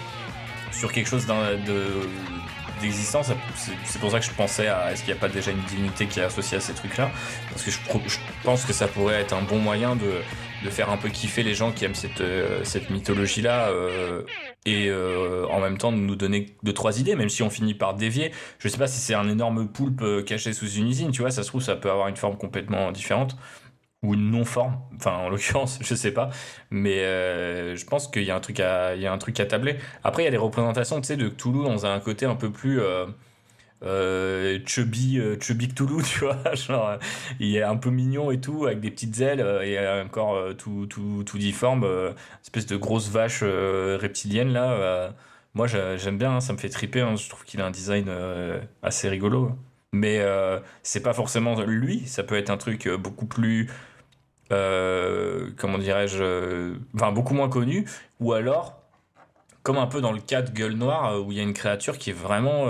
sur quelque chose d'existence, c'est pour ça que je pensais à est-ce qu'il n'y a pas déjà une divinité qui est associée à ces trucs-là, parce que je pense que ça pourrait être un bon moyen de faire un peu kiffer les gens qui aiment cette mythologie-là et en même temps de nous donner 2-3 idées, même si on finit par dévier. Je sais pas si c'est un énorme poulpe caché sous une usine, tu vois, ça se trouve ça peut avoir une forme complètement différente ou une non-forme, enfin en l'occurrence, je sais pas, mais je pense qu'il y a un truc à tabler. Après, il y a des représentations, tu sais, de Cthulhu dans un côté un peu plus chubby Cthulhu, tu vois, genre il est un peu mignon et tout, avec des petites ailes et un corps tout difforme, espèce de grosse vache reptilienne là. Moi, j'aime bien, hein, ça me fait triper, hein, je trouve qu'il a un design assez rigolo. Mais c'est pas forcément lui, ça peut être un truc beaucoup plus comment dirais-je, enfin beaucoup moins connu, ou alors comme un peu dans le cas de Gueule Noire où il y a une créature qui est vraiment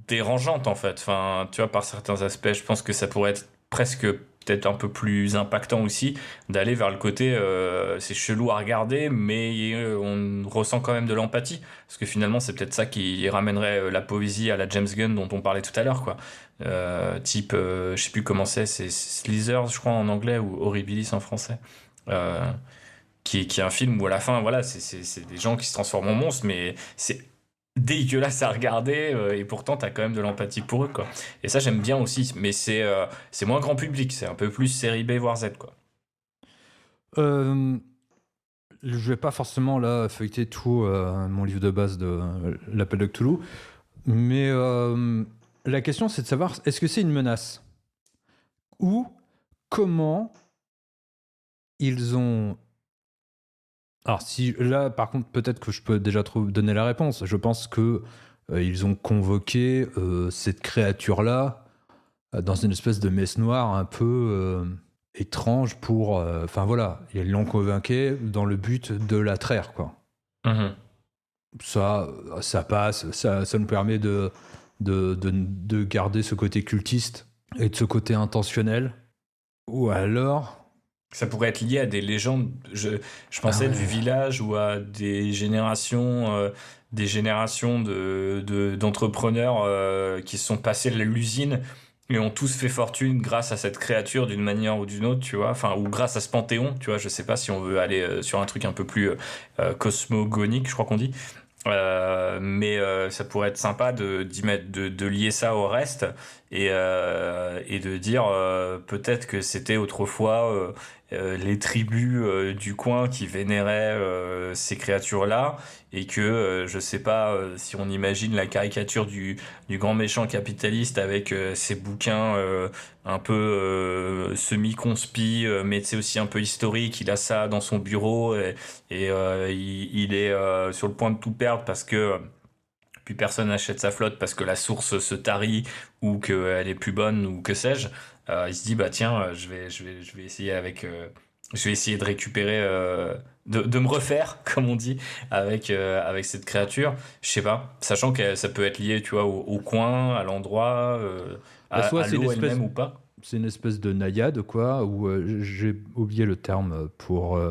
dérangeante en fait, enfin tu vois, par certains aspects. Je pense que ça pourrait être presque peut-être un peu plus impactant aussi d'aller vers le côté c'est chelou à regarder mais on ressent quand même de l'empathie, parce que finalement c'est peut-être ça qui ramènerait la poésie à la James Gunn dont on parlait tout à l'heure, quoi. Type je sais plus comment c'est Slithers je crois en anglais, ou Horribilis en français, euh, qui est un film où à la fin voilà c'est des gens qui se transforment en monstres, mais c'est dégueulasse à regarder et pourtant t'as quand même de l'empathie pour eux, quoi. Et ça j'aime bien aussi, mais c'est moins grand public, c'est un peu plus série B voire Z, quoi. Je vais pas forcément là feuilleter tout mon livre de base de l'appel de Cthulhu, mais la question c'est de savoir est-ce que c'est une menace ou comment ils ont. Alors si là par contre peut-être que je peux déjà donner la réponse. Je pense que ils ont convoqué cette créature là dans une espèce de messe noire un peu étrange pour. Enfin voilà, ils l'ont convoqué dans le but de la traire, quoi. Mm-hmm. Ça passe, ça nous permet de garder ce côté cultiste et de ce côté intentionnel. Ou alors. Ça pourrait être lié à des légendes, je pensais, du village, ou à des générations d'entrepreneurs qui se sont passés à l'usine et ont tous fait fortune grâce à cette créature d'une manière ou d'une autre, tu vois, enfin, ou grâce à ce panthéon, tu vois. Je sais pas si on veut aller sur un truc un peu plus cosmogonique, je crois qu'on dit. Mais ça pourrait être sympa de lier ça au reste et de dire peut-être que c'était autrefois les tribus du coin qui vénéraient ces créatures-là, et que je sais pas si on imagine la caricature du grand méchant capitaliste avec ses bouquins un peu semi-conspi, mais c'est aussi un peu historique, il a ça dans son bureau et il est sur le point de tout perdre parce que plus personne n'achète sa flotte parce que la source se tarit ou qu'elle est plus bonne ou que sais-je. Il se dit bah tiens, je vais essayer je vais essayer de récupérer de me refaire comme on dit avec cette créature. Je sais pas, sachant que ça peut être lié, tu vois, au coin, à l'endroit, Soit à l'eau elle-même ou pas. C'est une espèce de naïade, quoi, ou j'ai oublié le terme pour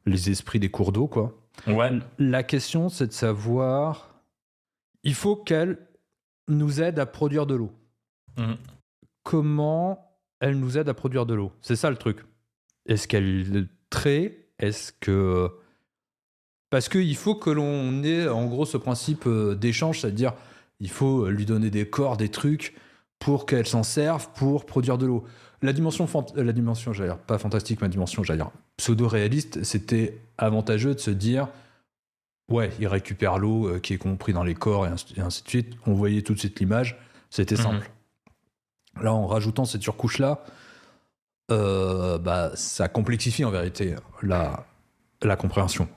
les esprits des cours d'eau, quoi. Ouais. La question, c'est de savoir. Il faut qu'elle nous aide à produire de l'eau. Mmh. Comment elle nous aide à produire de l'eau? C'est ça le truc. Est-ce qu'elle trait? Est-ce que. Parce qu'il faut que l'on ait en gros ce principe d'échange, c'est-à-dire Il faut lui donner des corps, des trucs pour qu'elle s'en serve pour produire de l'eau. La dimension, j'allais dire, pas fantastique, ma dimension, j'allais dire, pseudo-réaliste, c'était avantageux de se dire, ouais, il récupère l'eau qui est compris dans les corps et ainsi de suite. On voyait tout de suite l'image, c'était simple. Là, en rajoutant cette surcouche-là, ça complexifie en vérité la compréhension.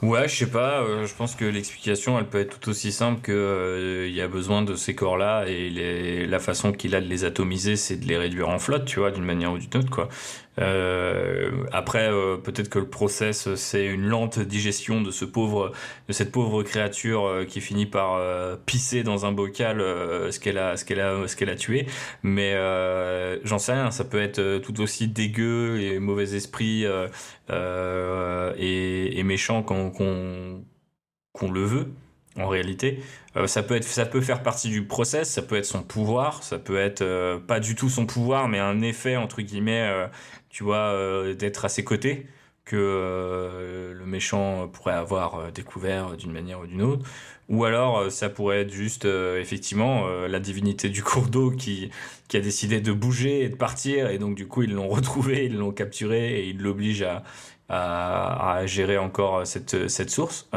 Ouais, je sais pas, je pense que l'explication elle peut être tout aussi simple que il y a besoin de ces corps-là et la façon qu'il a de les atomiser, c'est de les réduire en flotte, tu vois, d'une manière ou d'une autre, quoi. Après, peut-être que le process, c'est une lente digestion de cette pauvre créature qui finit par pisser dans un bocal ce qu'elle a tué. Mais j'en sais rien, ça peut être tout aussi dégueu et mauvais esprit et méchant qu'on le veut. En réalité, ça peut faire partie du process, ça peut être son pouvoir, ça peut être pas du tout son pouvoir, mais un effet entre guillemets, tu vois, d'être à ses côtés que le méchant pourrait avoir découvert d'une manière ou d'une autre. Ou alors, ça pourrait être juste effectivement la divinité du cours d'eau qui a décidé de bouger et de partir, et donc du coup ils l'ont retrouvé, ils l'ont capturé et ils l'obligent à gérer encore cette source.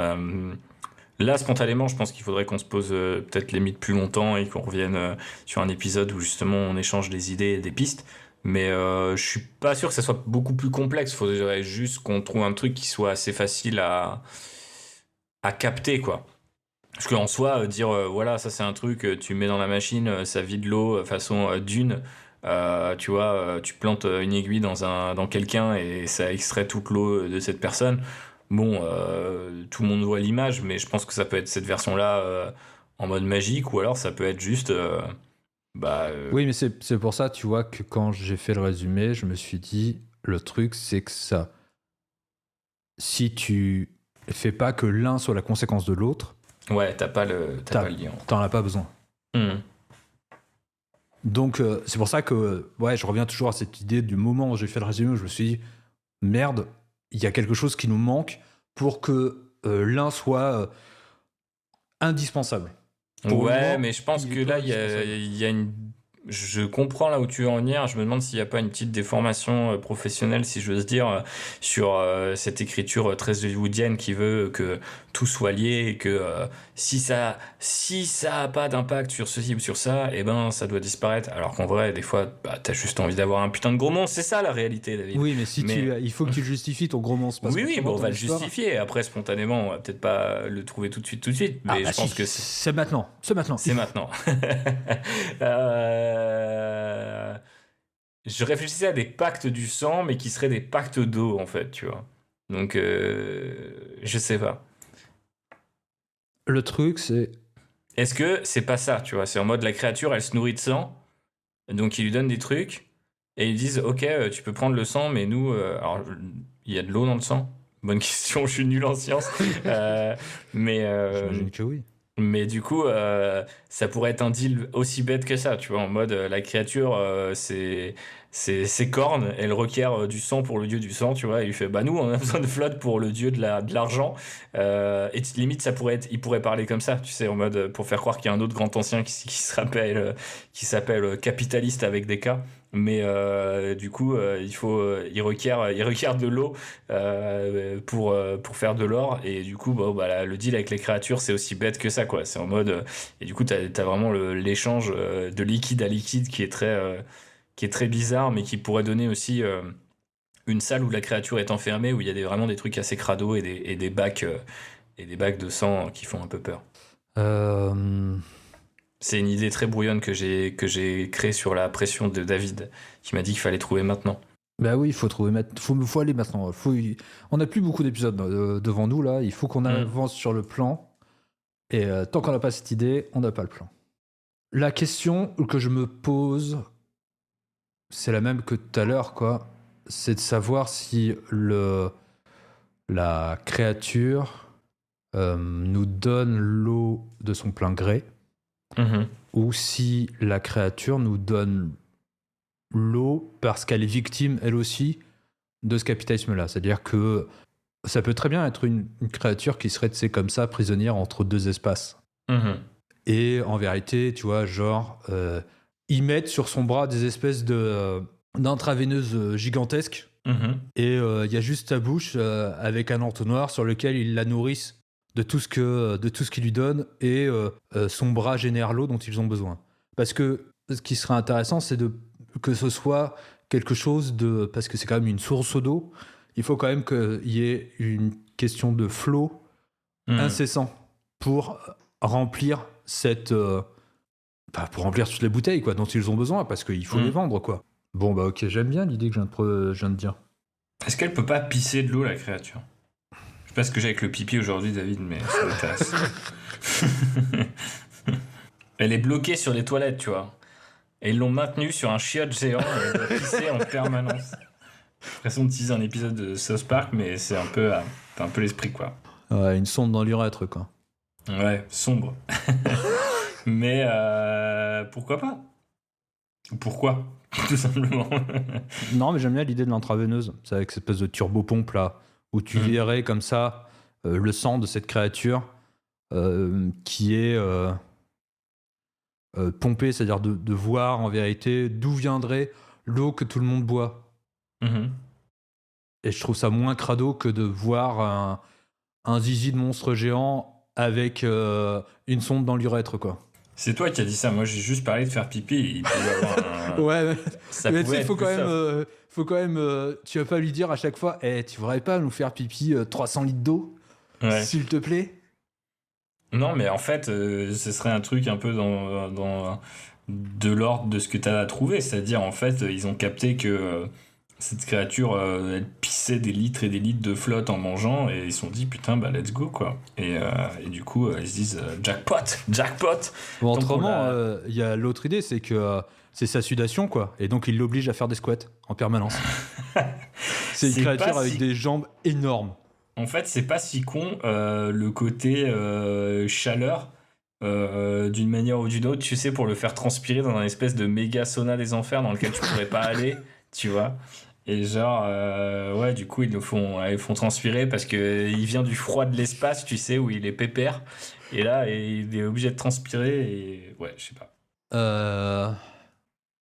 Là, spontanément, je pense qu'il faudrait qu'on se pose peut-être limite plus longtemps et qu'on revienne sur un épisode où justement on échange des idées et des pistes. Mais je suis pas sûr que ça soit beaucoup plus complexe. Il faudrait juste qu'on trouve un truc qui soit assez facile à capter, quoi. Parce qu'en soi, dire voilà, ça c'est un truc, tu mets dans la machine, ça vide l'eau façon dune. Tu vois, tu plantes une aiguille dans quelqu'un et ça extrait toute l'eau de cette personne. Bon, tout le monde voit l'image, mais je pense que ça peut être cette version-là en mode magique, ou alors ça peut être juste. Oui, mais c'est pour ça, tu vois, que quand j'ai fait le résumé, je me suis dit, le truc, c'est que ça. Si tu fais pas que l'un soit la conséquence de l'autre. Ouais, t'as pas le lien. T'en as pas besoin. Donc, c'est pour ça que je reviens toujours à cette idée du moment où j'ai fait le résumé où je me suis dit, merde, il y a quelque chose qui nous manque pour que l'un soit indispensable. Ouais, mais je pense que là, il y a une. Je comprends là où tu veux en venir. Je me demande s'il n'y a pas une petite déformation professionnelle, si j'ose dire, sur cette écriture très hollywoodienne qui veut que tout soit lié et que si ça a pas d'impact sur ceci ou sur ça, eh ben ça doit disparaître. Alors qu'en vrai, des fois, t'as juste envie d'avoir un putain de gros monstre. C'est ça la réalité, David. Oui, mais il faut que tu justifies ton gros monstre. Oui, bon, on va le justifier. Après, spontanément, on va peut-être pas le trouver tout de suite. Mais je pense que c'est maintenant. C'est maintenant. Je réfléchissais à des pactes du sang, mais qui seraient des pactes d'eau, en fait, tu vois. Donc, je sais pas. Le truc, c'est... Est-ce que c'est pas ça, tu vois? C'est en mode, la créature, elle se nourrit de sang, donc ils lui donnent des trucs, et ils disent, ok, tu peux prendre le sang, mais nous... alors, il y a de l'eau dans le sang? Bonne question, je suis nul en sciences. J'imagine que oui. Mais du coup, ça pourrait être un deal aussi bête que ça, tu vois, en mode la créature, ses cornes, elle requiert du sang pour le dieu du sang, tu vois, et il fait, bah nous, on a besoin de flotte pour le dieu de l'argent, et limite, il pourrait parler comme ça, tu sais, en mode, pour faire croire qu'il y a un autre grand ancien qui s'appelle capitaliste avec des K, mais du coup, il requiert de l'eau pour faire de l'or, et du coup le deal avec les créatures c'est aussi bête que ça, quoi. C'est en mode et du coup t'as vraiment l'échange de liquide à liquide qui est très bizarre, mais qui pourrait donner aussi une salle où la créature est enfermée, où il y a vraiment des trucs assez crado et des bacs de sang qui font un peu peur. C'est une idée très brouillonne que j'ai créée sur la pression de David, qui m'a dit qu'il fallait trouver maintenant. Bah oui, il faut aller maintenant. On n'a plus beaucoup d'épisodes devant nous là. Il faut qu'on avance sur le plan. Et tant qu'on n'a pas cette idée, on n'a pas le plan. La question que je me pose, c'est la même que tout à l'heure, quoi. C'est de savoir si la créature nous donne l'eau de son plein gré, ou si la créature nous donne l'eau parce qu'elle est victime, elle aussi, de ce capitalisme-là. C'est-à-dire que ça peut très bien être une créature qui serait, comme ça, prisonnière entre deux espaces. Et en vérité, tu vois, genre, ils mettent sur son bras des espèces d'intraveineuses gigantesques. Et il y a juste sa bouche avec un entonnoir sur lequel ils la nourrissent de tout ce qu'ils lui donnent et son bras génère l'eau dont ils ont besoin. Parce que ce qui serait intéressant, c'est que ce soit quelque chose de... Parce que c'est quand même une source d'eau, il faut quand même qu'il y ait une question de flot incessant pour remplir pour remplir toutes les bouteilles quoi, dont ils ont besoin, parce qu'il faut les vendre, quoi. Bon, bah ok, j'aime bien l'idée que je viens de dire. Est-ce qu'elle peut pas pisser de l'eau, la créature? Je sais pas ce que j'ai avec le pipi aujourd'hui, David, mais ça m'intéresse. Elle est bloquée sur les toilettes, tu vois. Et ils l'ont maintenue sur un chiotte géant et elle doit pisser en permanence. J'ai l'impression de teaser un épisode de South Park, mais c'est un peu l'esprit, quoi. Ouais, une sonde dans l'urètre, quoi. Ouais, sombre. Mais pourquoi pas? Ou pourquoi? Tout simplement. Non, mais j'aime bien l'idée de l'intraveineuse. C'est avec cette espèce de turbopompe là, où tu verrais comme ça le sang de cette créature qui est pompé, c'est-à-dire de voir en vérité d'où viendrait l'eau que tout le monde boit. Et je trouve ça moins crado que de voir un zizi de monstre géant avec une sonde dans l'urètre, quoi. C'est toi qui as dit ça, moi j'ai juste parlé de faire pipi, il peut y avoir un... Ouais, ça mais tu sais, faut quand même tu vas pas lui dire à chaque fois tu voudrais pas nous faire pipi 300 litres d'eau, s'il te plaît? Non, mais en fait, ce serait un truc un peu dans de l'ordre de ce que tu as trouvé. C'est-à-dire, en fait, ils ont capté que cette créature, elle pissait des litres et des litres de flotte en mangeant, et ils se sont dit, putain, bah, let's go, quoi. Et du coup, ils se disent, jackpot. Bon, autrement, il y a l'autre idée, c'est que c'est sa sudation, quoi. Et donc, il l'oblige à faire des squats en permanence. C'est une créature avec des jambes énormes. En fait, c'est pas si con le côté chaleur d'une manière ou d'une autre, tu sais, pour le faire transpirer dans un espèce de méga sauna des enfers dans lequel tu pourrais pas aller, tu vois. Et genre, ouais, du coup, ils font transpirer parce qu'il vient du froid de l'espace, tu sais, où il est pépère. Et là, il est obligé de transpirer et ouais, je sais pas.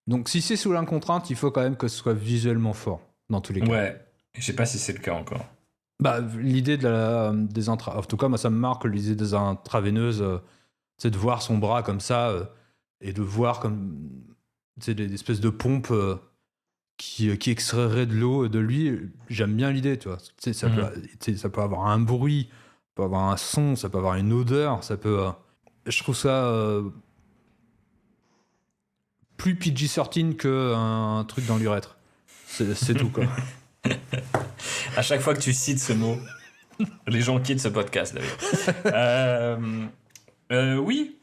Donc, si c'est sous la contrainte, il faut quand même que ce soit visuellement fort, dans tous les cas. Ouais, je sais pas si c'est le cas encore. Bah, l'idée des en tout cas, moi, ça me marque l'idée des intraveineuses, c'est de voir son bras comme ça et de voir comme des espèces de pompes qui extrairaient de l'eau de lui. J'aime bien l'idée, tu vois. Ça peut avoir un bruit, ça peut avoir un son, ça peut avoir une odeur, ça peut. Je trouve ça plus PG-13 qu'un truc dans l'urètre. C'est tout, quoi. À chaque fois que tu cites ce mot, les gens quittent ce podcast, d'ailleurs. Oui,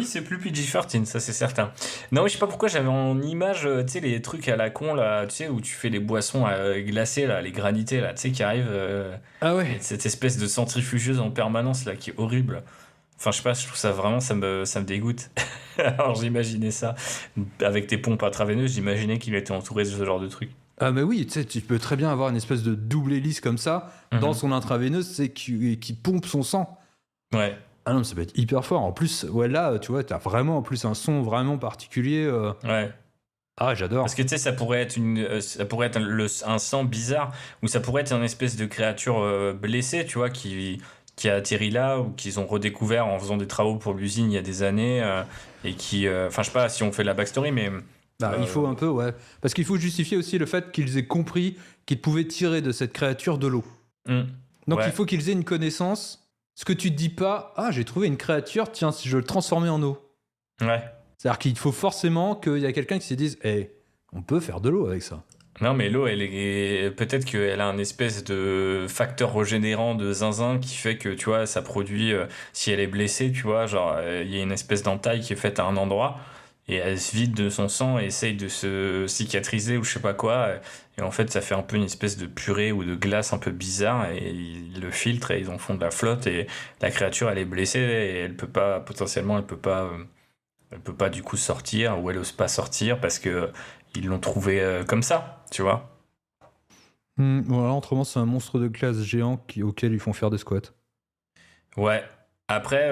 c'est plus PG-13, ça c'est certain. Non, je sais pas pourquoi j'avais en image, tu sais, les trucs à la con, là, tu sais, où tu fais les boissons glacées, là, les granités, là, tu sais, qui arrivent. Ah ouais. Cette espèce de centrifugeuse en permanence, là, qui est horrible. Enfin, je sais pas, je trouve ça vraiment, ça me dégoûte. Alors, j'imaginais ça. Avec tes pompes intraveineuses, j'imaginais qu'il était entouré de ce genre de trucs. Ah mais oui, tu sais, tu peux très bien avoir une espèce de double hélice comme ça dans son intraveineuse, c'est qui pompe son sang. Ouais. Ah non, ça peut être hyper fort. En plus, ouais, là, tu vois, t'as vraiment en plus un son vraiment particulier. Ouais. Ah, j'adore. Parce que tu sais, ça pourrait être un sang bizarre, ou ça pourrait être une espèce de créature blessée, tu vois, qui a atterri là, ou qu'ils ont redécouvert en faisant des travaux pour l'usine il y a des années, et qui... Enfin, je sais pas si on fait la backstory, mais... Il faut un peu, ouais. Parce qu'il faut justifier aussi le fait qu'ils aient compris qu'ils pouvaient tirer de cette créature de l'eau. Donc il faut qu'ils aient une connaissance. Ce que tu te dis pas, j'ai trouvé une créature, tiens, si je le transformais en eau. Ouais. C'est-à-dire qu'il faut forcément qu'il y a quelqu'un qui se dise, on peut faire de l'eau avec ça. Non, mais l'eau, peut-être qu'elle a un espèce de facteur régénérant de zinzin qui fait que, tu vois, ça produit, si elle est blessée, tu vois, genre, il y a une espèce d'entaille qui est faite à un endroit, et elle se vide de son sang et essaye de se cicatriser ou je sais pas quoi, et en fait, ça fait un peu une espèce de purée ou de glace un peu bizarre, et ils le filtrent et ils en font de la flotte, et la créature, elle est blessée, et elle peut pas du coup sortir, ou elle ose pas sortir parce que ils l'ont trouvé comme ça, tu vois. Voilà, autrement, c'est un monstre de glace géant auquel ils font faire des squats. Ouais. Après,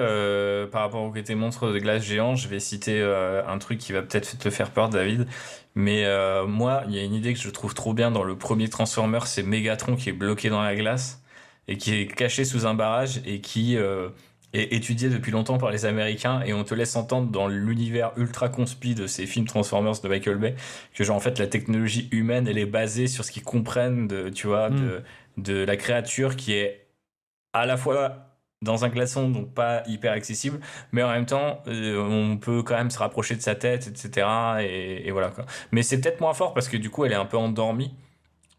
par rapport au côté monstre de glace géant, je vais citer un truc qui va peut-être te faire peur, David. Mais moi, il y a une idée que je trouve trop bien dans le premier Transformers, c'est Megatron qui est bloqué dans la glace et qui est caché sous un barrage et qui est étudié depuis longtemps par les Américains. Et on te laisse entendre dans l'univers ultra conspi de ces films Transformers de Michael Bay que genre en fait la technologie humaine, elle est basée sur ce qu'ils comprennent de, tu vois, Hmm. de la créature qui est à la fois dans un glaçon, donc pas hyper accessible, mais en même temps, on peut quand même se rapprocher de sa tête, etc. Et voilà quoi. Mais c'est peut-être moins fort parce que du coup, elle est un peu endormie.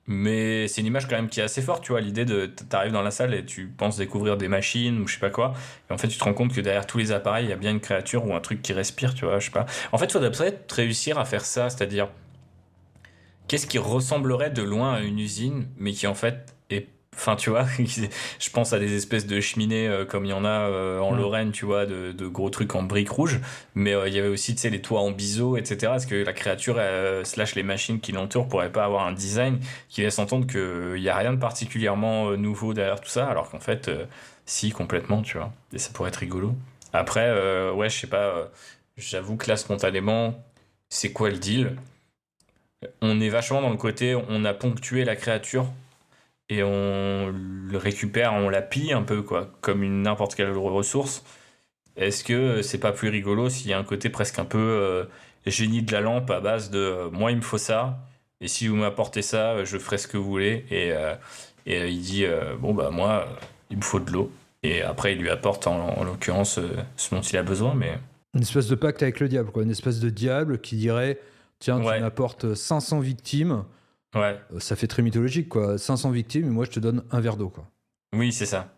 Mais c'est une image quand même qui est assez forte, tu vois. L'idée de t'arrives dans la salle et tu penses découvrir des machines ou je sais pas quoi. Et en fait, tu te rends compte que derrière tous les appareils, il y a bien une créature ou un truc qui respire, tu vois, je sais pas. En fait, il faudrait peut-être réussir à faire ça, c'est-à-dire qu'est-ce qui ressemblerait de loin à une usine, mais qui en fait est. Enfin, tu vois, je pense à des espèces de cheminées comme il y en a en Hmm. Lorraine, tu vois, de gros trucs en briques rouges. Mais il y avait aussi, tu sais, les toits en biseau, etc. Est-ce que la créature, slash les machines qui l'entourent, pourraient pas avoir un design qui laisse entendre qu'il n'y a rien de particulièrement nouveau derrière tout ça, alors qu'en fait, si, complètement, tu vois. Et ça pourrait être rigolo. Après, ouais, je sais pas, j'avoue que là, spontanément, c'est quoi le deal? On est vachement dans le côté, on a ponctué la créature et on le récupère, on la pille un peu, quoi, comme une n'importe quelle ressource. Est-ce que c'est pas plus rigolo s'il y a un côté presque un peu génie de la lampe à base de moi il me faut ça, et si vous m'apportez ça, je ferai ce que vous voulez. Et il dit bon bah moi il me faut de l'eau. Et après il lui apporte en l'occurrence ce dont il a besoin, mais Une espèce de pacte avec le diable, quoi. Une espèce de diable qui dirait tiens, tu ouais, m'apportes 500 victimes. ouais, Ça fait très mythologique, quoi. 500 victimes et moi je te donne un verre d'eau, quoi. oui c'est ça.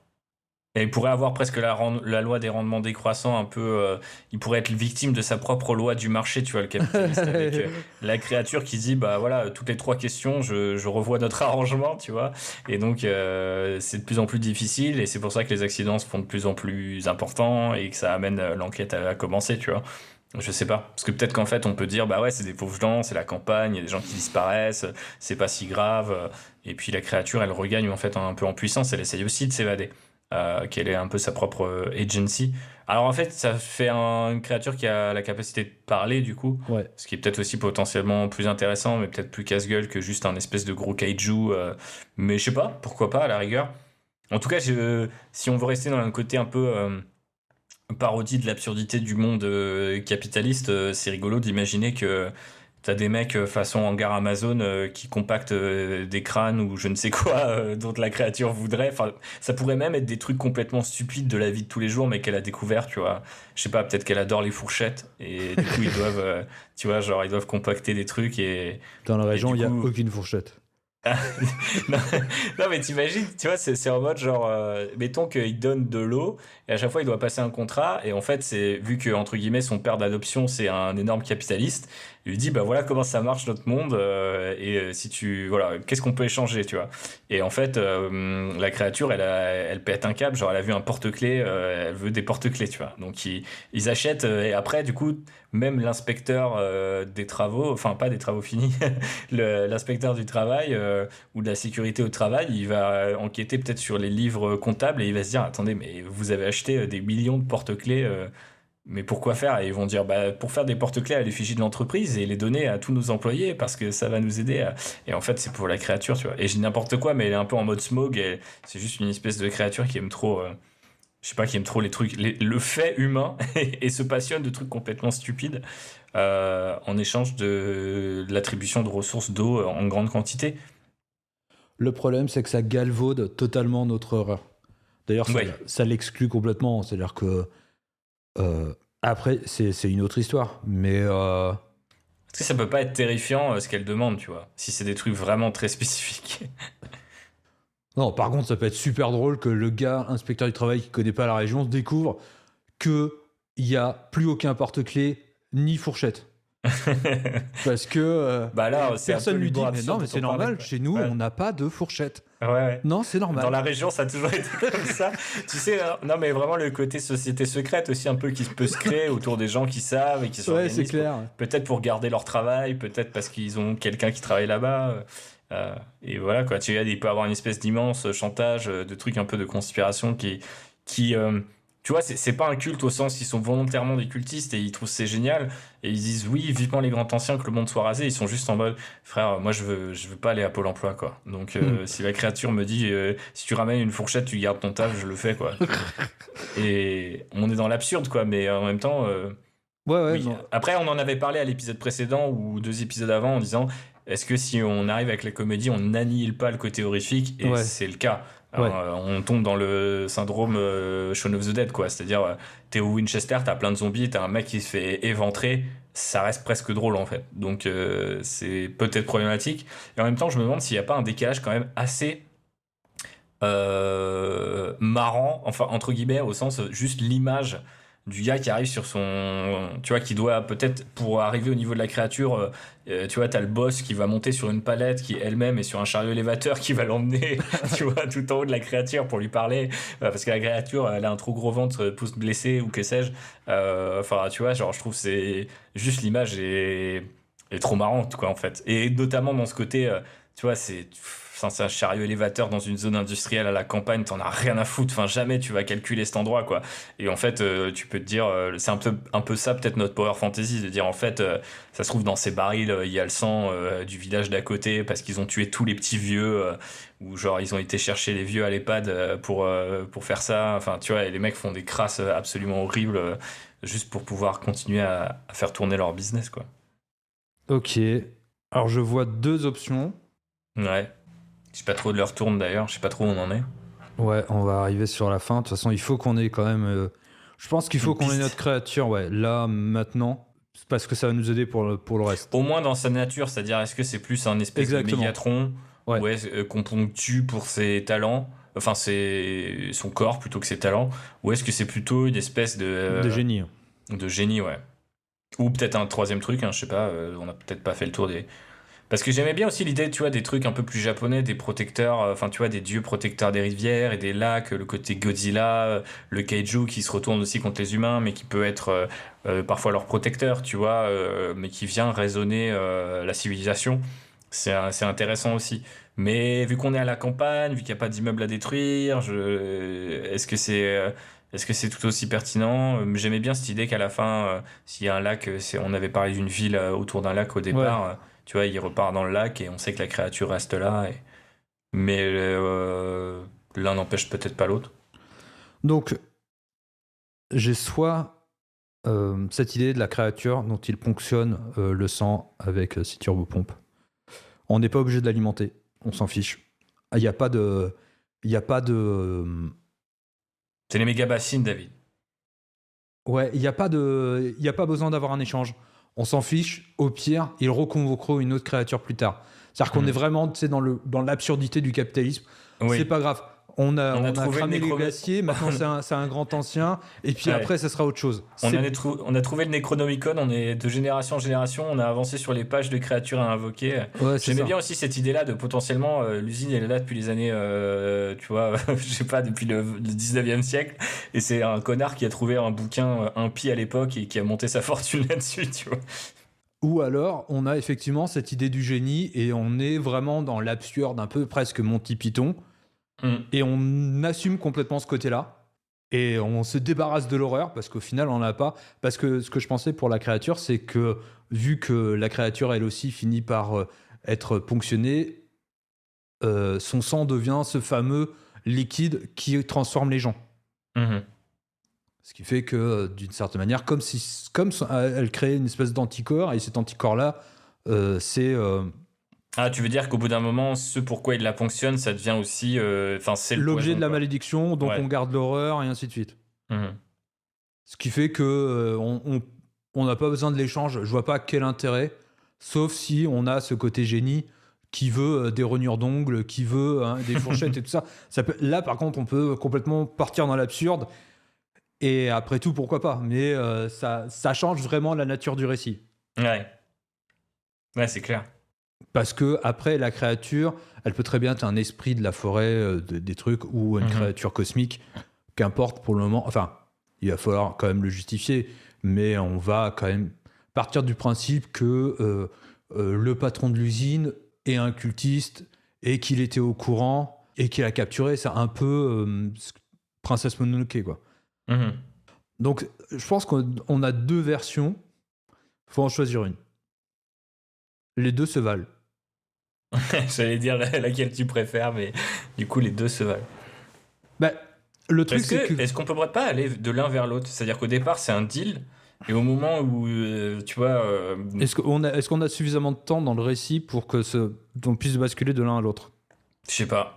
Et il pourrait avoir presque la loi des rendements décroissants, un peu. Il pourrait être victime de sa propre loi du marché, tu vois, le capitaliste, avec la créature qui dit bah voilà, toutes les trois questions, je revois notre arrangement, tu vois. Et donc, c'est de plus en plus difficile, et c'est pour ça que les accidents se font de plus en plus importants, et que ça amène l'enquête à commencer, tu vois. Je sais pas. Parce que peut-être qu'en fait, on peut dire bah ouais, c'est des pauvres gens, c'est la campagne, il y a des gens qui disparaissent, c'est pas si grave. Et puis la créature, elle regagne en fait un peu en puissance, elle essaye aussi de s'évader qu'elle ait un peu sa propre agency. Alors en fait, ça fait une créature qui a la capacité de parler du coup, Ouais. ce qui est peut-être aussi potentiellement plus intéressant, mais peut-être plus casse-gueule que juste un espèce de gros kaiju. Mais je sais pas, pourquoi pas à la rigueur. En tout cas, si on veut rester dans un côté un peu parodie de l'absurdité du monde capitaliste, c'est rigolo d'imaginer que t'as des mecs façon hangar Amazon qui compactent des crânes ou je ne sais quoi dont la créature voudrait. Enfin, ça pourrait même être des trucs complètement stupides de la vie de tous les jours, mais qu'elle a découvert, tu vois. Je sais pas, peut-être qu'elle adore les fourchettes et du coup ils doivent, tu vois, genre ils doivent compacter des trucs Dans la et région, du il n'y a coup aucune fourchette. non, non, mais t'imagines, tu vois, c'est en mode genre, mettons qu'il donne de l'eau et à chaque fois il doit passer un contrat et en fait c'est vu que entre guillemets son père d'adoption c'est un énorme capitaliste, il lui dit bah voilà comment ça marche notre monde si tu voilà qu'est-ce qu'on peut échanger tu vois et en fait la créature elle pète un câble genre elle a vu un porte-clés elle veut des porte-clés tu vois donc ils achètent et après du coup même l'inspecteur des travaux enfin pas des travaux finis l'inspecteur du travail ou de la sécurité au travail, il va enquêter peut-être sur les livres comptables et il va se dire, attendez, mais vous avez acheté des millions de porte-clés, mais pourquoi faire? Et ils vont dire, bah, pour faire des porte-clés à l'effigie de l'entreprise et les donner à tous nos employés parce que ça va nous aider à... Et en fait, c'est pour la créature, tu vois. Et je dis n'importe quoi, mais elle est un peu en mode smog et c'est juste une espèce de créature qui aime trop... je sais pas, qui aime trop les trucs, le fait humain et se passionne de trucs complètement stupides en échange de l'attribution de ressources d'eau en grande quantité. Le problème, c'est que ça galvaude totalement notre horreur. D'ailleurs, Oui. ça l'exclut complètement. C'est-à-dire que. Après, c'est une autre histoire. Mais. Est-ce que ça peut pas être terrifiant ce qu'elle demande, tu vois, si c'est des trucs vraiment très spécifiques. Non, par contre, ça peut être super drôle que le gars, inspecteur du travail qui connaît pas la région, découvre qu'il n'y a plus aucun porte-clés ni fourchette. Parce que Bah là, c'est un peu personne lui dit l'humour mais non, absurde mais dont c'est on parlait, normal, quoi. chez nous, Ouais. on n'a pas de fourchette. Ouais, ouais. Non, c'est Dans la normal. région, ça a toujours été comme ça. Tu sais, hein, non, mais vraiment le côté société secrète aussi, un peu qui peut se créer autour des gens qui savent et qui Ouais, c'est s'organisent. clair. Peut-être pour garder leur travail, peut-être parce qu'ils ont quelqu'un qui travaille là-bas. Et voilà, quoi. Tu vois, il peut y avoir une espèce d'immense chantage, de trucs un peu de conspiration qui Tu vois, c'est pas un culte au sens qu'ils sont volontairement des cultistes et ils trouvent c'est génial. Et ils disent oui, vivement les grands anciens, que le monde soit rasé. Ils sont juste en mode, frère, moi je veux pas aller à Pôle emploi, quoi. Donc si la créature me dit, si tu ramènes une fourchette, tu gardes ton taf, je le fais, quoi. Et on est dans l'absurde, quoi. Mais en même temps, Ouais, oui. non. Après, on en avait parlé à l'épisode précédent ou 2 épisodes avant en disant, est-ce que si on arrive avec la comédie, on n'annihile pas le côté horrifique? Et Ouais, c'est le cas. ouais. On tombe dans le syndrome Shaun of the Dead, quoi. C'est-à-dire, t'es au Winchester, t'as plein de zombies, t'as un mec qui se fait éventrer, ça reste presque drôle en fait. Donc c'est peut-être problématique. Et en même temps, je me demande s'il n'y a pas un décalage quand même assez marrant, enfin entre guillemets, au sens juste l'image du gars qui arrive sur son, tu vois, qui doit peut-être pour arriver au niveau de la créature, tu vois, t'as le boss qui va monter sur une palette qui elle-même est sur un chariot élévateur qui va l'emmener, tu vois, tout en haut de la créature pour lui parler, parce que la créature elle a un trop gros ventre, pouce blessé ou que sais-je. Enfin, tu vois, genre je trouve c'est juste l'image est trop marrante quoi en fait, et notamment dans ce côté, tu vois, c'est un chariot élévateur dans une zone industrielle à la campagne, t'en as rien à foutre. Enfin, jamais tu vas calculer cet endroit, quoi. Et en fait, tu peux te dire, c'est un peu ça, peut-être notre power fantasy, de dire en fait, ça se trouve dans ces barils, il y a le sang du village d'à côté parce qu'ils ont tué tous les petits vieux, ou genre ils ont été chercher les vieux à l'EHPAD pour faire ça. Enfin, tu vois, et les mecs font des crasses absolument horribles juste pour pouvoir continuer à faire tourner leur business, quoi. Ok. Alors, je vois deux options. Ouais. Je sais pas trop de leur tourne d'ailleurs, je sais pas trop où on en est. Ouais, on va arriver sur la fin. De toute façon, il faut qu'on ait quand même. Je pense qu'il faut Une qu'on ait piste. notre créature, ouais, là, maintenant. Parce que ça va nous aider pour le reste. Au moins dans sa nature, c'est-à-dire est-ce que c'est plus un espèce Exactement. de Mégatron Ouais. ou est-ce qu'on ponctue pour ses talents, enfin son corps plutôt que ses talents, ou est-ce que c'est plutôt une espèce De génie. de génie, ouais. Ou peut-être un troisième truc, hein, je sais pas, on a peut-être pas fait le tour des... Parce que j'aimais bien aussi l'idée, tu vois, des trucs un peu plus japonais, des protecteurs, enfin, tu vois, des dieux protecteurs des rivières et des lacs, le côté Godzilla, le kaiju qui se retourne aussi contre les humains, mais qui peut être parfois leur protecteur, tu vois, mais qui vient raisonner la civilisation. C'est intéressant aussi. Mais vu qu'on est à la campagne, vu qu'il n'y a pas d'immeubles à détruire, est-ce que c'est tout aussi pertinent? J'aimais bien cette idée qu'à la fin, s'il y a un lac, on avait parlé d'une ville autour d'un lac au départ. Ouais. Tu vois, il repart dans le lac et on sait que la créature reste là. Mais l'un n'empêche peut-être pas l'autre. Donc, j'ai soit cette idée de la créature dont il ponctionne le sang avec ses turbopompe. On n'est pas obligé de l'alimenter. On s'en fiche. Il n'y a pas de. Il n'y a pas de. C'est les méga bassines, David. Ouais, il n'y a pas de. Il n'y a pas besoin d'avoir un échange. On s'en fiche. Au pire, ils reconvoqueront une autre créature plus tard. C'est-à-dire qu'on est vraiment, tu sais, dans l'absurdité du capitalisme. Oui. C'est pas grave. On a trouvé cramé le les nécro- glaciers, maintenant c'est un grand ancien, et puis Ouais. après ça sera autre chose. On C'est- a trouvé le Necronomicon, on est de génération en génération, on a avancé sur les pages de créatures à invoquer. Ouais, c'est J'aimais ça. bien aussi cette idée-là de potentiellement, l'usine elle est là depuis les années, tu vois, je sais pas, depuis le 19e siècle, et c'est un connard qui a trouvé un bouquin impie à l'époque et qui a monté sa fortune là-dessus, tu vois. Ou alors, on a effectivement cette idée du génie, et on est vraiment dans l'absurde, un peu presque Monty Python, et on assume complètement ce côté-là, et on se débarrasse de l'horreur, parce qu'au final, on n'a pas. Parce que ce que je pensais pour la créature, c'est que, vu que la créature, elle aussi, finit par être ponctionnée, son sang devient ce fameux liquide qui transforme les gens. Mhm. Ce qui fait que, d'une certaine manière, comme elle crée une espèce d'anticorps, et cet anticorps-là, c'est Ah, tu veux dire qu'au bout d'un moment, ce pourquoi il la ponctionne, ça devient aussi, enfin, c'est le l'objet poison, de la quoi. malédiction, donc Ouais. on garde l'horreur, et ainsi de suite. Mhm. Ce qui fait que on n'a pas besoin de l'échange. Je vois pas quel intérêt, sauf si on a ce côté génie qui veut des rognures d'ongles, qui veut des fourchettes et tout ça. Là, par contre, on peut complètement partir dans l'absurde. Et après tout, pourquoi pas. Mais ça change vraiment la nature du récit. Ouais. Ouais, c'est clair. Parce que après, la créature, elle peut très bien être un esprit de la forêt, des trucs, ou une créature cosmique, qu'importe pour le moment. Enfin, il va falloir quand même le justifier, mais on va quand même partir du principe que le patron de l'usine est un cultiste et qu'il était au courant et qu'il a capturé. C'est un peu Princesse Mononoke, quoi. Mhm. Donc, je pense qu'on a 2 versions. Faut en choisir une. Les 2 se valent. J'allais dire laquelle tu préfères, mais du coup, les deux se valent. Bah, le truc, c'est que... Est-ce qu'on peut pas aller de l'un vers l'autre? C'est-à-dire qu'au départ, c'est un deal, et au moment où, tu vois... Est-ce qu'on a suffisamment de temps dans le récit pour que on puisse basculer de l'un à l'autre? je sais pas.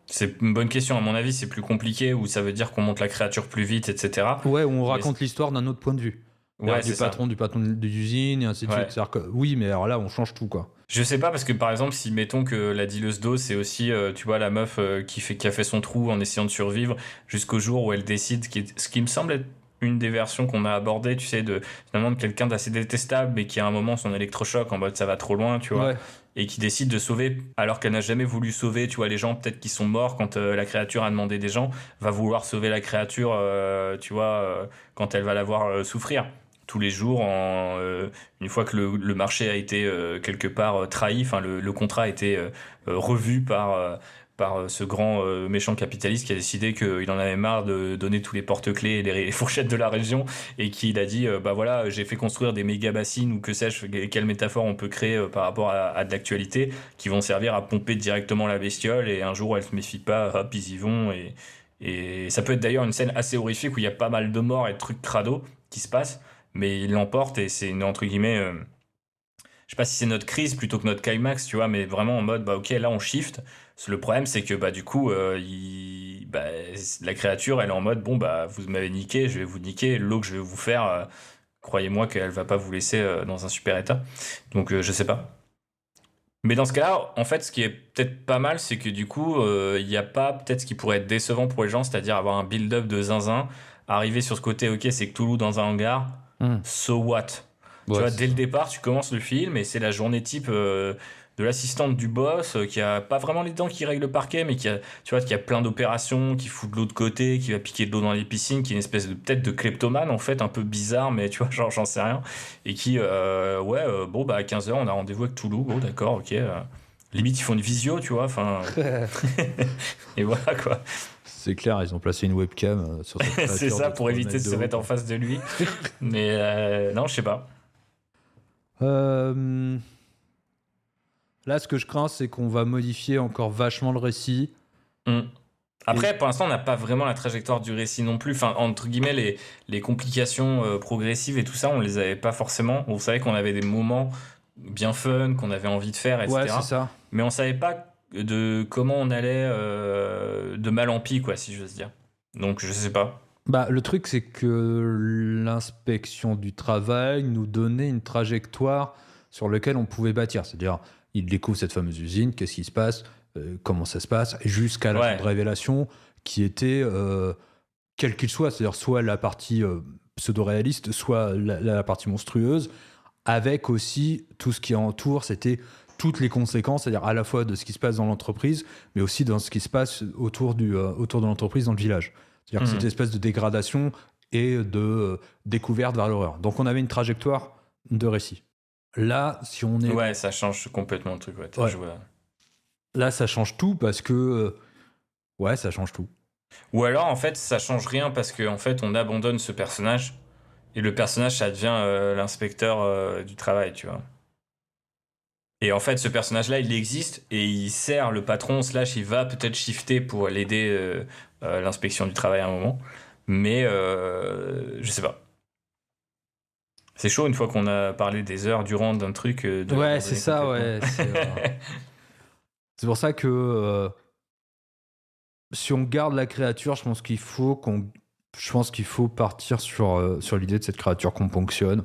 C'est une bonne question. À mon avis, c'est plus compliqué, où ça veut dire qu'on monte la créature plus vite, etc. Ouais, où on Mais raconte l'histoire d'un autre point de vue. Ouais, Du c'est ça. patron de l'usine, et ainsi de Ouais. suite. C'est-à-dire que, oui, mais alors là, on change tout, quoi. Je sais pas, parce que par exemple, si mettons que la dealeuse d'eau, c'est aussi, tu vois, la meuf qui a fait son trou en essayant de survivre jusqu'au jour où elle décide, ce qui me semble être une des versions qu'on a abordées, tu sais, finalement de quelqu'un d'assez détestable, mais qui à un moment son électrochoc en mode ça va trop loin, tu vois, Ouais. et qui décide de sauver alors qu'elle n'a jamais voulu sauver, tu vois, les gens peut-être qui sont morts quand la créature a demandé des gens, va vouloir sauver la créature, tu vois, quand elle va la voir souffrir tous les jours une fois que le marché a été quelque part trahi, enfin le contrat a été revu par ce grand méchant capitaliste qui a décidé qu'il en avait marre de donner tous les porte-clés et les fourchettes de la région et qu'il a dit bah voilà, j'ai fait construire des méga bassines ou que sais-je, quelle métaphore on peut créer par rapport à de l'actualité qui vont servir à pomper directement la bestiole et un jour où elle se méfie pas, hop, ils y vont et ça peut être d'ailleurs une scène assez horrifique où il y a pas mal de morts et de trucs crado qui se passent mais il l'emporte et c'est une entre guillemets je sais pas si c'est notre crise plutôt que notre climax tu vois mais vraiment en mode bah ok là on shift. Le problème c'est que bah du coup la créature elle est en mode bon bah vous m'avez niqué, je vais vous niquer, l'eau que je vais vous faire croyez-moi qu'elle va pas vous laisser dans un super état, donc je sais pas. Mais dans ce cas-là, en fait, ce qui est peut-être pas mal, c'est que du coup, il n'y a pas peut-être ce qui pourrait être décevant pour les gens, c'est-à-dire avoir un build-up de zinzin, arriver sur ce côté, ok, c'est Cthulhu dans un hangar, so what? Tu Ouais, vois, c'est dès le ça. départ, tu commences le film et c'est la journée type de l'assistante du boss qui a pas vraiment les dents qui règle le parquet, mais tu vois, qui a plein d'opérations, qui fout de l'eau de côté, qui va piquer de l'eau dans les piscines, qui est une espèce de peut-être de kleptomane en fait, un peu bizarre, mais tu vois, genre j'en sais rien, et qui, bon bah à 15h on a rendez-vous avec Toulouse, bon d'accord, ok. Limite ils font une visio, tu vois, enfin, et voilà quoi. C'est clair, ils ont placé une webcam sur cette créature C'est ça de pour 3 éviter de mètres se haut, mettre en quoi. face de lui. Mais non, je sais pas. Euh, Là, ce que je crains, c'est qu'on va modifier encore vachement le récit. Hmm. Après, pour l'instant, on n'a pas vraiment la trajectoire du récit non plus. Enfin, entre guillemets, les complications progressives et tout ça, on les avait pas forcément. On savait qu'on avait des moments bien fun, qu'on avait envie de faire, Ouais, c'est etc. ça. Mais on savait pas de comment on allait de mal en pis, quoi, si j'ose dire. Donc, je sais pas. Bah, le truc, c'est que l'inspection du travail nous donnait une trajectoire sur laquelle on pouvait bâtir. C'est-à-dire, il découvre cette fameuse usine, qu'est-ce qui se passe, comment ça se passe, jusqu'à la Ouais. grande révélation qui était, quel qu'il soit, c'est-à-dire soit la partie pseudo-réaliste, soit la partie monstrueuse, avec aussi tout ce qui entoure, c'était toutes les conséquences, c'est-à-dire à la fois de ce qui se passe dans l'entreprise, mais aussi dans ce qui se passe autour de l'entreprise dans le village. C'est-à-dire que cette Mhm. espèce de dégradation et de découverte vers l'horreur. Donc on avait une trajectoire de récit. Là, si on est... Ouais, ça change complètement le truc. Ouais, Ouais. je vois. Là, ça change tout parce que... ouais, ça change tout. Ou alors, en fait, ça change rien parce qu'en fait, on abandonne ce personnage et le personnage, ça devient l'inspecteur du travail, tu vois. Et en fait, ce personnage-là, il existe et il sert le patron, slash, il va peut-être shifter pour l'aider l'inspection du travail à un moment. Mais je sais pas. C'est chaud une fois qu'on a parlé des heures durant d'un truc de Ouais, l'abandonner c'est ça, complètement. ouais. C'est pour ça que si on garde la créature, je pense qu'il faut partir sur l'idée de cette créature qu'on ponctionne.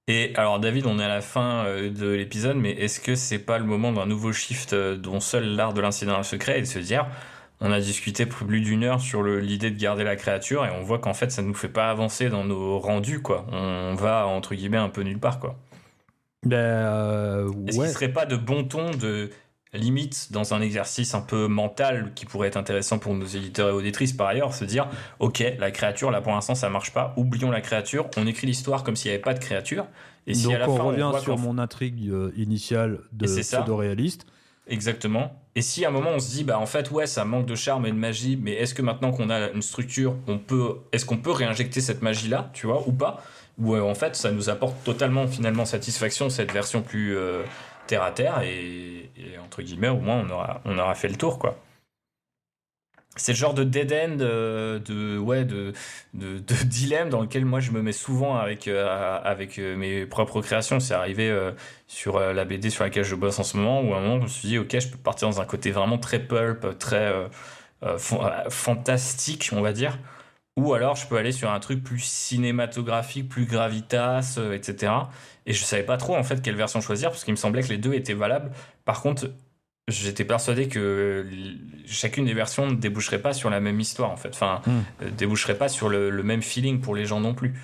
Et alors David, on est à la fin de l'épisode, mais est-ce que c'est pas le moment d'un nouveau shift dont seul l'art de l'incident secret et de se dire, on a discuté plus d'1 heure sur l'idée de garder la créature et on voit qu'en fait ça nous fait pas avancer dans nos rendus quoi. On va entre guillemets un peu nulle part quoi. Est-ce qu'il Ouais. serait pas de bon ton de limite dans un exercice un peu mental qui pourrait être intéressant pour nos éditeurs et auditrices par ailleurs, se dire ok la créature là pour l'instant ça marche pas, oublions la créature, on écrit l'histoire comme s'il n'y avait pas de créature et si à Donc la on fin on revient voit sur qu'en mon intrigue initiale et de c'est ça. pseudo-réaliste. Exactement. Et si à un moment on se dit, bah en fait, ouais, ça manque de charme et de magie, mais est-ce que maintenant qu'on a une structure, est-ce qu'on peut réinjecter cette magie-là, tu vois, ou pas? Ou en fait, ça nous apporte totalement finalement satisfaction, cette version plus terre à terre, et entre guillemets, au moins on aura fait le tour, quoi. C'est le genre de dead end, de dilemme dans lequel moi je me mets souvent avec mes propres créations. C'est arrivé sur la BD sur laquelle je bosse en ce moment, où à un moment je me suis dit, ok, je peux partir dans un côté vraiment très pulp, très fantastique, on va dire. Ou alors je peux aller sur un truc plus cinématographique, plus gravitas, etc. Et je savais pas trop en fait quelle version choisir, parce qu'il me semblait que les deux étaient valables. Par contre, j'étais persuadé que chacune des versions ne déboucherait pas sur la même histoire en fait, enfin déboucherait pas sur le même feeling pour les gens non plus.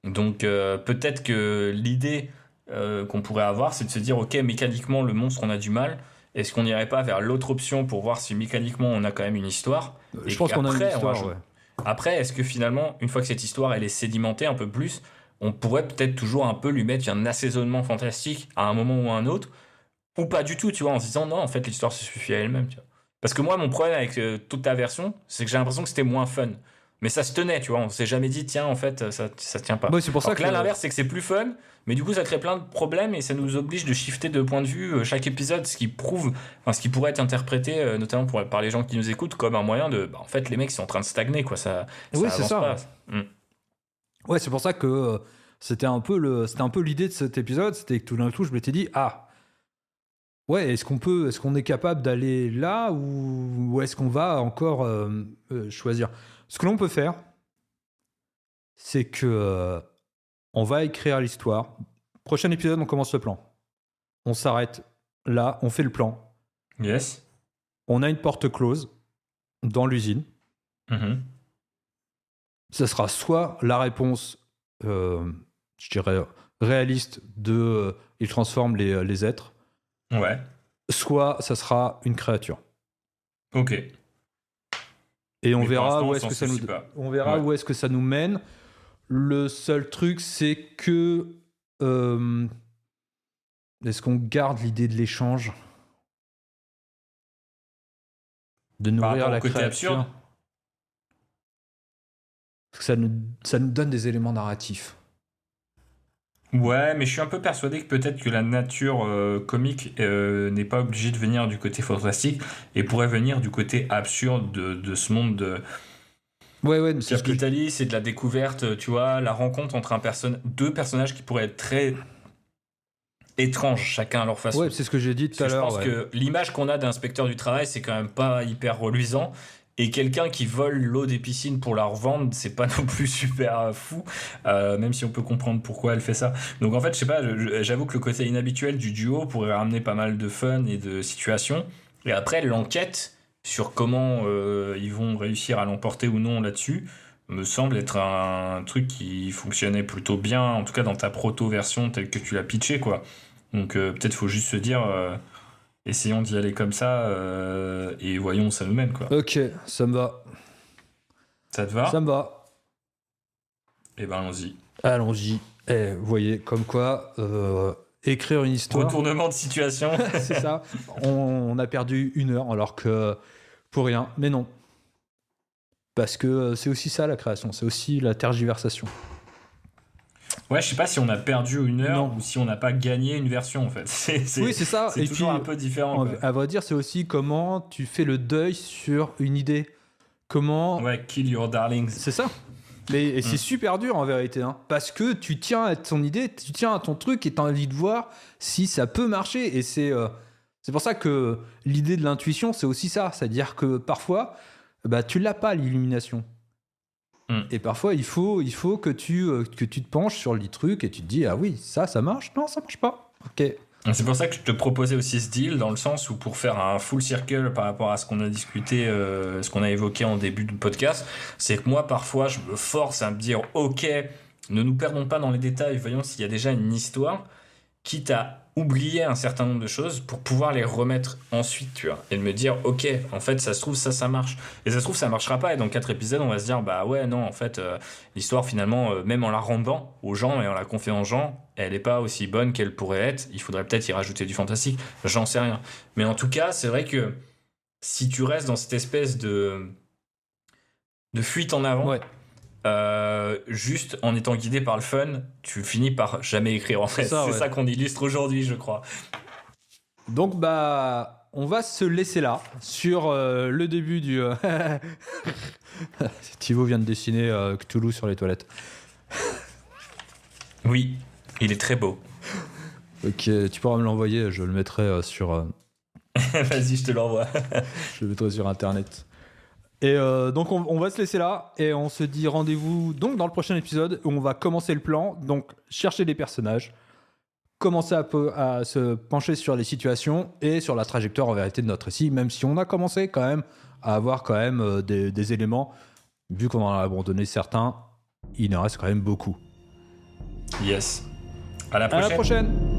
Donc peut-être que l'idée qu'on pourrait avoir, c'est de se dire, ok, mécaniquement le monstre on a du mal, est-ce qu'on n'irait pas vers l'autre option pour voir si mécaniquement on a quand même une histoire, Je pense qu'on a une histoire, ouais. après, est-ce que finalement, une fois que cette histoire elle est sédimentée un peu plus, on pourrait peut-être toujours un peu lui mettre un assaisonnement fantastique à un moment ou à un autre, ou pas du tout, tu vois, en se disant non, en fait, l'histoire se suffit à elle-même, tu vois. Parce que moi, mon problème avec toute ta version, c'est que j'ai l'impression que c'était moins fun. Mais ça se tenait, tu vois, on s'est jamais dit, tiens, en fait, ça tient pas. Ouais, c'est pour ça Alors que là, l'inverse, c'est que c'est plus fun, mais du coup, ça crée plein de problèmes et ça nous oblige de shifter de point de vue chaque épisode, ce qui prouve, enfin, ce qui pourrait être interprété, notamment par les gens qui nous écoutent, comme un moyen de, bah, en fait, les mecs sont en train de stagner, quoi, ça Oui, c'est avance ça. pas. Ouais, c'est pour ça que c'était un peu l'idée de cet épisode, c'était que tout d'un coup, je m'étais dit, ah, ouais, est-ce qu'on est capable d'aller là ou est-ce qu'on va encore choisir? Ce que l'on peut faire, c'est que on va écrire l'histoire. Prochain épisode, on commence le plan. On s'arrête là, on fait le plan. Yes. On a une porte close dans l'usine. Ça sera soit la réponse, je dirais, réaliste de il transforme les êtres, Ouais. soit ça sera une créature. Ok. Et on Mais pour verra l'instant, où on est-ce s'en que ça nous, soucie pas. on verra Ouais. où est-ce que ça nous mène. Le seul truc, c'est que est-ce qu'on garde l'idée de l'échange, de Par nourrir rapport la au côté créature, absurde. parce que ça nous donne des éléments narratifs. Ouais, mais je suis un peu persuadé que peut-être que la nature comique n'est pas obligée de venir du côté fantastique et pourrait venir du côté absurde de ce monde de Ouais, c'est ce que capitaliste et de la découverte, tu vois, la rencontre entre deux personnages qui pourraient être très étranges, chacun à leur façon. ouais, c'est ce que j'ai dit Parce tout à que je l'heure. pense Ouais. que l'image qu'on a d'inspecteur du travail, c'est quand même pas hyper reluisant. Et quelqu'un qui vole l'eau des piscines pour la revendre, c'est pas non plus super fou, même si on peut comprendre pourquoi elle fait ça. Donc en fait, je sais pas, j'avoue que le côté inhabituel du duo pourrait ramener pas mal de fun et de situations. Et après, l'enquête sur comment ils vont réussir à l'emporter ou non là-dessus me semble être un truc qui fonctionnait plutôt bien, en tout cas dans ta proto-version telle que tu l'as pitché, quoi. Donc peut-être faut juste se dire, essayons d'y aller comme ça et voyons où ça nous mène, quoi. Ok, ça me va. Ça te va? Ça me va. Eh ben allons-y. Allons-y. Vous voyez, comme quoi, écrire une histoire. Retournement de situation. C'est ça. On a perdu 1 heure alors que pour rien. Mais non. Parce que c'est aussi ça la création. C'est aussi la tergiversation. Ouais, je sais pas si on a perdu 1 heure Non. ou si on n'a pas gagné une version en fait. Oui, c'est ça. C'est Et toujours puis, un peu différent. Quoi. à vrai dire, c'est aussi comment tu fais le deuil sur une idée. Comment. Ouais, kill your darlings. C'est ça. Et c'est super dur en vérité. Hein, parce que tu tiens à ton idée, tu tiens à ton truc et tu as envie de voir si ça peut marcher. Et c'est pour ça que l'idée de l'intuition, c'est aussi ça. C'est-à-dire que parfois, bah, tu l'as pas, l'illumination. Et parfois, il faut que tu te penches sur le truc et tu te dis, ah oui, ça marche? Non, ça marche pas. Ok. C'est pour ça que je te proposais aussi ce deal, dans le sens où pour faire un full circle par rapport à ce qu'on a discuté, ce qu'on a évoqué en début de podcast, c'est que moi, parfois, je me force à me dire, ok, ne nous perdons pas dans les détails, voyons s'il y a déjà une histoire. quitte à oublier un certain nombre de choses pour pouvoir les remettre ensuite, tu vois, et de me dire, ok, en fait, ça se trouve, ça marche. Et ça se trouve, ça marchera pas, et dans 4 épisodes, on va se dire, bah ouais, non, en fait, l'histoire, finalement, même en la rendant aux gens et en la confiant aux gens, elle est pas aussi bonne qu'elle pourrait être. Il faudrait peut-être y rajouter du fantastique, j'en sais rien. Mais en tout cas, c'est vrai que si tu restes dans cette espèce de fuite en avant, Ouais. juste en étant guidé par le fun, tu finis par jamais écrire en fait. C'est ça qu'on illustre aujourd'hui, je crois. Donc bah, on va se laisser là sur le début du. Thibaut vient de dessiner Cthulhu sur les toilettes. Oui, il est très beau. Ok, tu pourras me l'envoyer, je le mettrai sur. Vas-y, je te l'envoie. Je le mettrai sur internet. Et donc on va se laisser là et on se dit rendez-vous donc dans le prochain épisode où on va commencer le plan, donc chercher des personnages, commencer à se pencher sur les situations et sur la trajectoire en vérité de notre récit, même si on a commencé quand même à avoir quand même des éléments, vu qu'on en a abandonné certains, il en reste quand même beaucoup. Yes. À la À la prochaine.